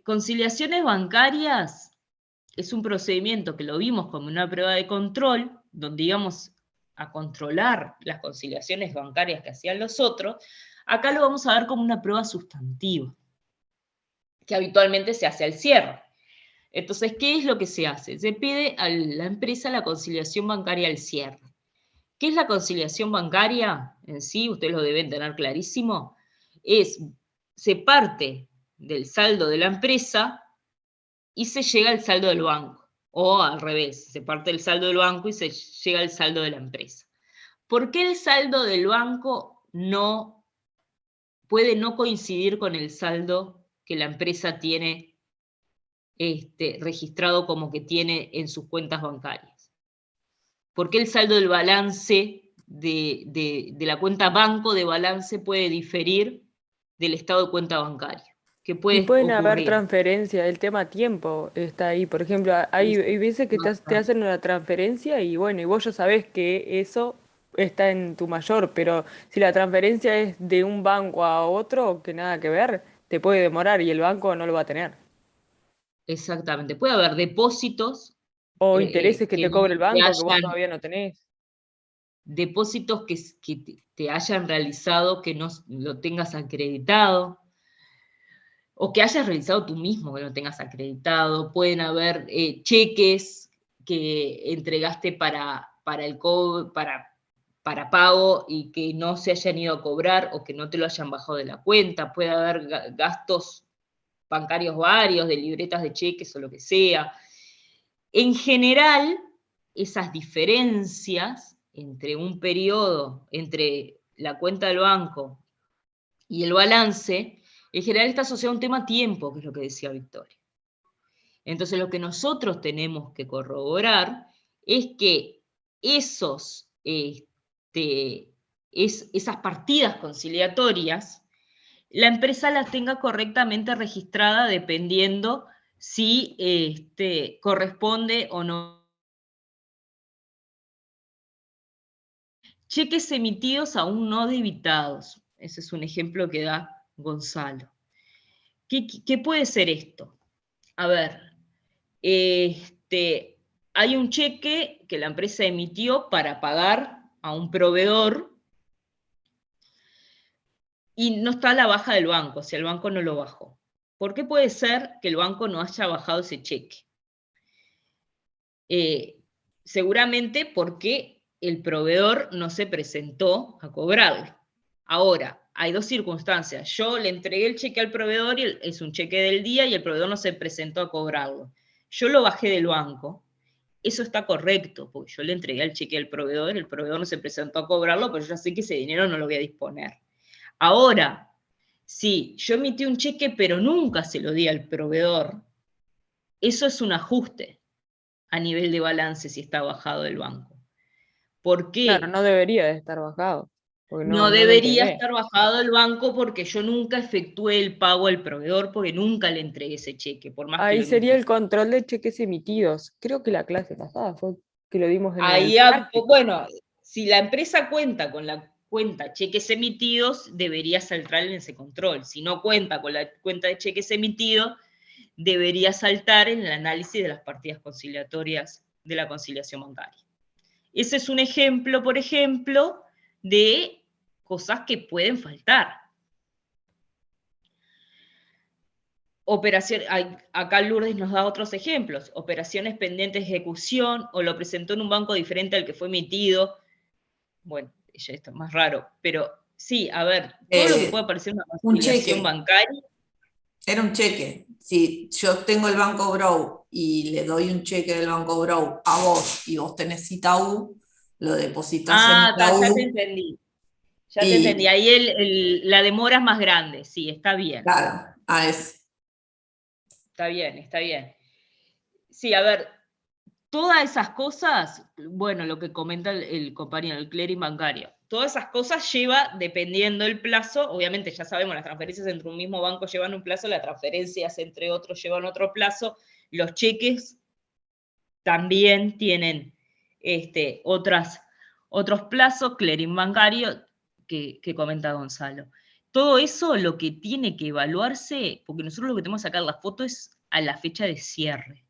Conciliaciones bancarias es un procedimiento que lo vimos como una prueba de control, donde íbamos a controlar las conciliaciones bancarias que hacían los otros. Acá lo vamos a ver como una prueba sustantiva, que habitualmente se hace al cierre. Entonces, ¿qué es lo que se hace? Se pide a la empresa la conciliación bancaria al cierre. ¿Qué es la conciliación bancaria en sí? Ustedes lo deben tener clarísimo. Se parte del saldo de la empresa y se llega al saldo del banco. O al revés, se parte del saldo del banco y se llega al saldo de la empresa. ¿Por qué el saldo del banco puede no coincidir con el saldo que la empresa tiene registrado como que tiene en sus cuentas bancarias? ¿Por qué el saldo del balance de la cuenta banco de balance puede diferir del estado de cuenta bancaria? ¿Qué Y puede pueden haber ocurrir? transferencias, el tema tiempo está ahí. Por ejemplo, hay veces que te hacen una transferencia y bueno, y vos ya sabés que eso está en tu mayor, pero si la transferencia es de un banco a otro, que nada que ver, te puede demorar y el banco no lo va a tener. Exactamente. Puede haber depósitos O intereses que que te no cobre el que banco que vos hayan. todavía no tenés. depósitos que te hayan realizado que no lo tengas acreditado, o que hayas realizado tú mismo que lo tengas acreditado. Pueden haber cheques que entregaste para pago y que no se hayan ido a cobrar o que no te lo hayan bajado de la cuenta. Puede haber gastos bancarios varios, de libretas de cheques o lo que sea. En general, esas diferencias entre un periodo, entre la cuenta del banco y el balance, en general está asociado a un tema tiempo, que es lo que decía Victoria. Entonces, lo que nosotros tenemos que corroborar es que esas partidas conciliatorias, la empresa las tenga correctamente registrada dependiendo si corresponde o no. Cheques emitidos aún no debitados. Ese es un ejemplo que da Gonzalo. ¿Qué puede ser esto? A ver, hay un cheque que la empresa emitió para pagar a un proveedor y no está a la baja del banco, o sea, el banco no lo bajó. ¿Por qué puede ser que el banco no haya bajado ese cheque? Seguramente porque el proveedor no se presentó a cobrarlo. Ahora, hay dos circunstancias. Yo le entregué el cheque al proveedor y es un cheque del día y el proveedor no se presentó a cobrarlo. Yo lo bajé del banco. Eso está correcto, porque yo le entregué el cheque al proveedor, el proveedor no se presentó a cobrarlo, pero yo ya sé que ese dinero no lo voy a disponer. Ahora, si yo emití un cheque pero nunca se lo di al proveedor, eso es un ajuste a nivel de balance si está bajado del banco. ¿Por qué? Claro, no debería de estar bajado. Porque No lo debería entregué. estar bajado del banco porque yo nunca efectué el pago al proveedor porque nunca le entregué ese cheque, por más que Ahí lo sería emití. el control de cheques emitidos. Creo que la clase pasada fue que lo dimos en el Ahí, práctico. bueno, si la empresa cuenta con la cuenta cheques emitidos, debería saltar en ese control. Si no cuenta con la cuenta de cheques emitidos, debería saltar en el análisis de las partidas conciliatorias de la conciliación bancaria. Ese es un ejemplo, por ejemplo, de cosas que pueden faltar. Acá Lourdes nos da otros ejemplos. Operaciones pendientes de ejecución o lo presentó en un banco diferente al que fue emitido. Bueno, ya esto es más raro, pero sí, a ver, todo lo que puede aparecer en una Un conciliación cheque. bancaria. Era un cheque. Si yo tengo el Banco Brow y le doy un cheque del Banco Brow a vos y vos tenés Itaú, lo depositas en Ya te Itaú entendí. Ya te entendí. y, Ahí la demora es más grande, sí, está bien. claro, a ese. Está bien, está bien. Sí, a ver, todas esas cosas, bueno, lo que comenta el compañero, el clearing bancario, todas esas cosas lleva, dependiendo del plazo, obviamente ya sabemos, las transferencias entre un mismo banco llevan un plazo, las transferencias entre otros llevan otro plazo, los cheques también tienen otros plazos, clearing bancario, que comenta Gonzalo. Todo eso lo que tiene que evaluarse, porque nosotros lo que tenemos que sacar la foto es a la fecha de cierre.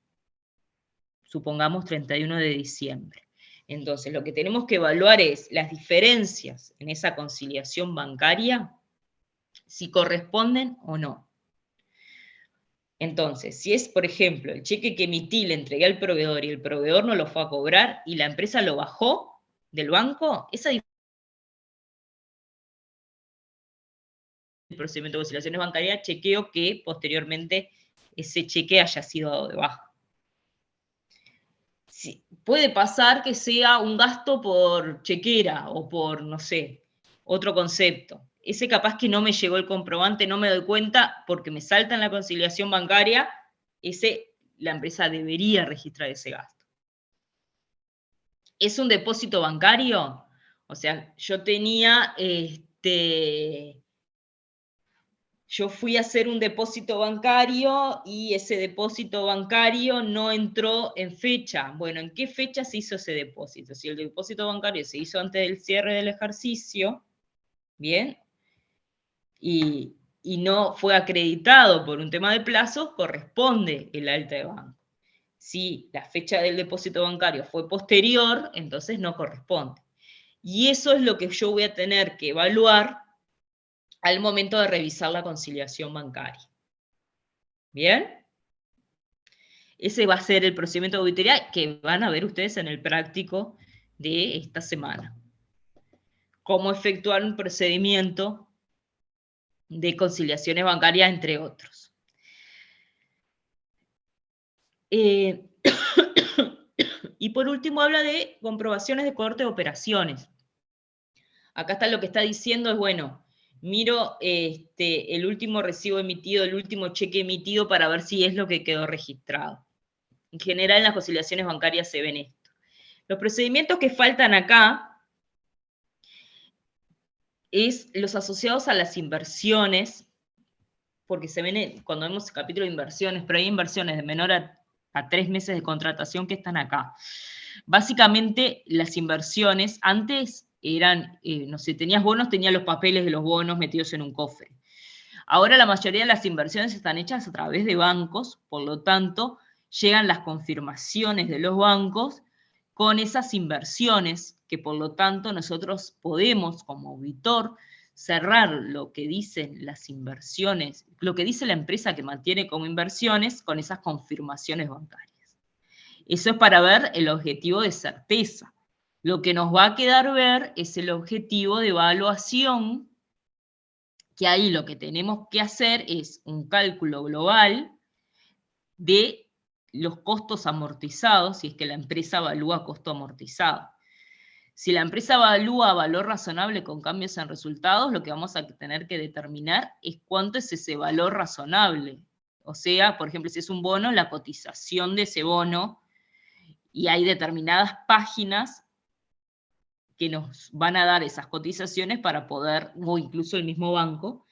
Supongamos 31 de diciembre. Entonces, lo que tenemos que evaluar es las diferencias en esa conciliación bancaria, si corresponden o no. Entonces, si es, por ejemplo, el cheque que emití le entregué al proveedor y el proveedor no lo fue a cobrar y la empresa lo bajó del banco, esa diferencia del procedimiento de conciliaciones bancarias, chequeo que posteriormente ese cheque haya sido dado de baja. Sí, puede pasar que sea un gasto por chequera o por, no sé, otro concepto. Ese capaz que no me llegó el comprobante, no me doy cuenta porque me salta en la conciliación bancaria, la empresa debería registrar ese gasto. ¿Es un depósito bancario? O sea, yo fui a hacer un depósito bancario y ese depósito bancario no entró en fecha. Bueno, ¿en qué fecha se hizo ese depósito? Si el depósito bancario se hizo antes del cierre del ejercicio, bien, y no fue acreditado por un tema de plazos, corresponde el alta de banco. Si la fecha del depósito bancario fue posterior, entonces no corresponde. Y eso es lo que yo voy a tener que evaluar al momento de revisar la conciliación bancaria. ¿Bien? Ese va a ser el procedimiento de auditoría que van a ver ustedes en el práctico de esta semana. Cómo efectuar un procedimiento de conciliaciones bancarias, entre otros. Y por último habla de comprobaciones de corte de operaciones. Acá está lo que está diciendo es, bueno, miro el último recibo emitido, el último cheque emitido para ver si es lo que quedó registrado. En general en las conciliaciones bancarias se ven esto. Los procedimientos que faltan acá es los asociados a las inversiones, porque se ven cuando vemos el capítulo de inversiones, pero hay inversiones de menor a 3 meses de contratación que están acá. Básicamente las inversiones antes eran, no sé, tenías bonos, tenías los papeles de los bonos metidos en un cofre. Ahora la mayoría de las inversiones están hechas a través de bancos, por lo tanto, llegan las confirmaciones de los bancos con esas inversiones, que por lo tanto nosotros podemos, como auditor, cerrar lo que dicen las inversiones, lo que dice la empresa que mantiene como inversiones con esas confirmaciones bancarias. Eso es para ver el objetivo de certeza. Lo que nos va a quedar ver es el objetivo de evaluación, que ahí lo que tenemos que hacer es un cálculo global de los costos amortizados, si es que la empresa evalúa costo amortizado. Si la empresa evalúa valor razonable con cambios en resultados, lo que vamos a tener que determinar es cuánto es ese valor razonable. O sea, por ejemplo, si es un bono, la cotización de ese bono, y hay determinadas páginas que nos van a dar esas cotizaciones para poder, o incluso el mismo banco,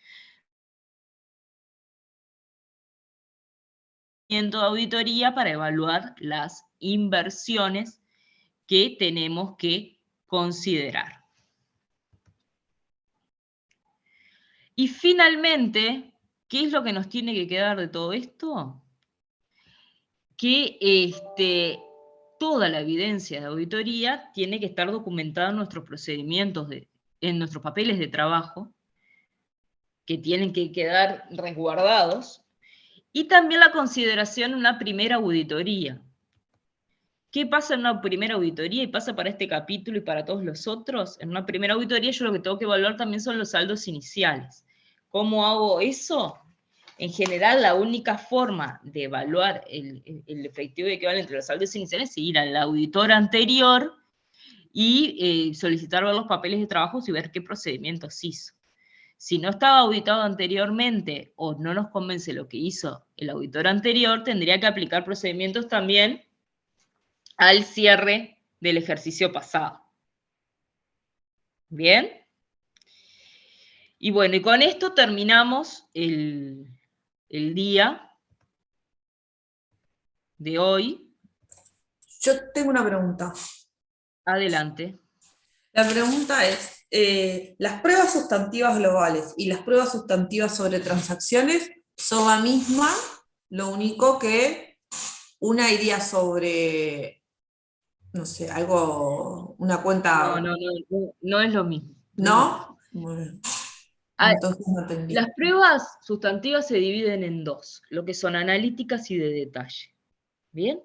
de auditoría para evaluar las inversiones que tenemos que considerar. Y finalmente, ¿qué es lo que nos tiene que quedar de todo esto? Que toda la evidencia de auditoría tiene que estar documentada en nuestros procedimientos, en nuestros papeles de trabajo, que tienen que quedar resguardados, y también la consideración en una primera auditoría. ¿Qué pasa en una primera auditoría? Y pasa para este capítulo y para todos los otros. En una primera auditoría yo lo que tengo que evaluar también son los saldos iniciales. ¿Cómo hago eso? En general, la única forma de evaluar el efectivo equivalente entre los saldos iniciales es ir al auditor anterior y solicitar ver los papeles de trabajo y ver qué procedimientos hizo. Si no estaba auditado anteriormente o no nos convence lo que hizo el auditor anterior, tendría que aplicar procedimientos también al cierre del ejercicio pasado. ¿Bien? Y bueno, y con esto terminamos el día de hoy. Yo tengo una pregunta. Adelante. La pregunta es, ¿las pruebas sustantivas globales y las pruebas sustantivas sobre transacciones son la misma? Lo único que una iría sobre, no sé, algo, una cuenta... No es lo mismo. ¿No? Bueno, entonces no entendí. Las pruebas sustantivas se dividen en dos, lo que son analíticas y de detalle. ¿Bien?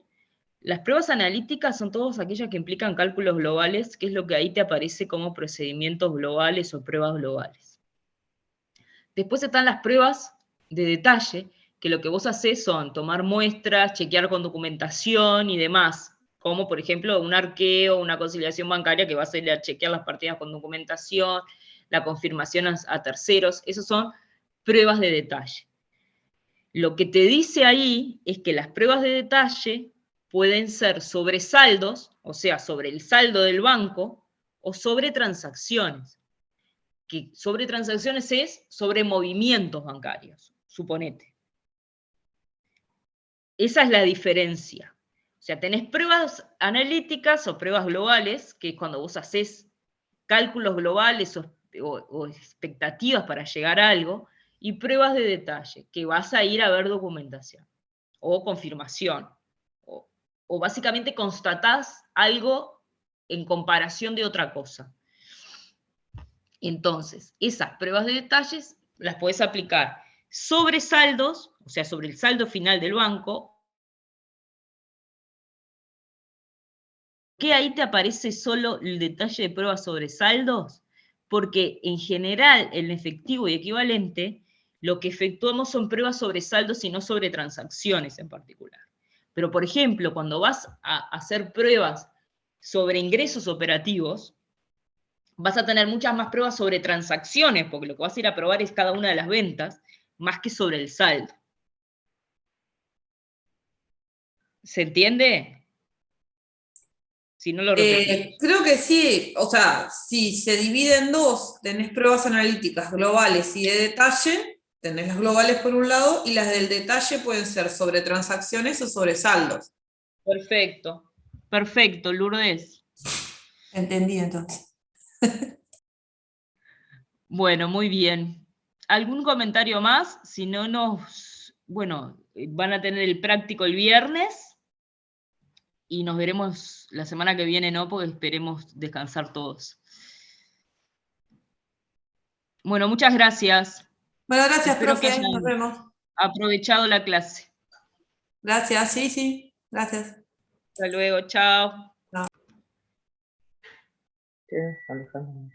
Las pruebas analíticas son todas aquellas que implican cálculos globales, que es lo que ahí te aparece como procedimientos globales o pruebas globales. Después están las pruebas de detalle, que lo que vos hacés son tomar muestras, chequear con documentación y demás, como por ejemplo un arqueo, una conciliación bancaria que vas a ir a chequear las partidas con documentación, la confirmación a terceros, esos son pruebas de detalle. Lo que te dice ahí es que las pruebas de detalle pueden ser sobre saldos, o sea, sobre el saldo del banco, o sobre transacciones. Que sobre transacciones es sobre movimientos bancarios, suponete. Esa es la diferencia. O sea, tenés pruebas analíticas o pruebas globales, que es cuando vos haces cálculos globales o expectativas para llegar a algo, y pruebas de detalle, que vas a ir a ver documentación o confirmación, o básicamente constatás algo en comparación de otra cosa. Entonces, esas pruebas de detalles las podés aplicar sobre saldos, o sea, sobre el saldo final del banco. ¿Por qué ahí te aparece solo el detalle de pruebas sobre saldos? Porque en general, en efectivo y equivalente, lo que efectuamos son pruebas sobre saldos y no sobre transacciones en particular. Pero, por ejemplo, cuando vas a hacer pruebas sobre ingresos operativos, vas a tener muchas más pruebas sobre transacciones, porque lo que vas a ir a probar es cada una de las ventas, más que sobre el saldo. ¿Se entiende? Si no lo repetimos. Creo que sí, o sea, si se divide en dos, tenés pruebas analíticas globales y de detalle, tenés las globales por un lado, y las del detalle pueden ser sobre transacciones o sobre saldos. Perfecto, perfecto, Lourdes. Entendí entonces. Bueno, muy bien. ¿Algún comentario más? Si no bueno, van a tener el práctico el viernes y nos veremos la semana que viene, ¿no? Porque esperemos descansar todos. Bueno, muchas gracias. Bueno, gracias, Espero que profe, hayan nos vemos. aprovechado la clase. Gracias, sí, gracias. Hasta luego, chao. Sí, Alejandro.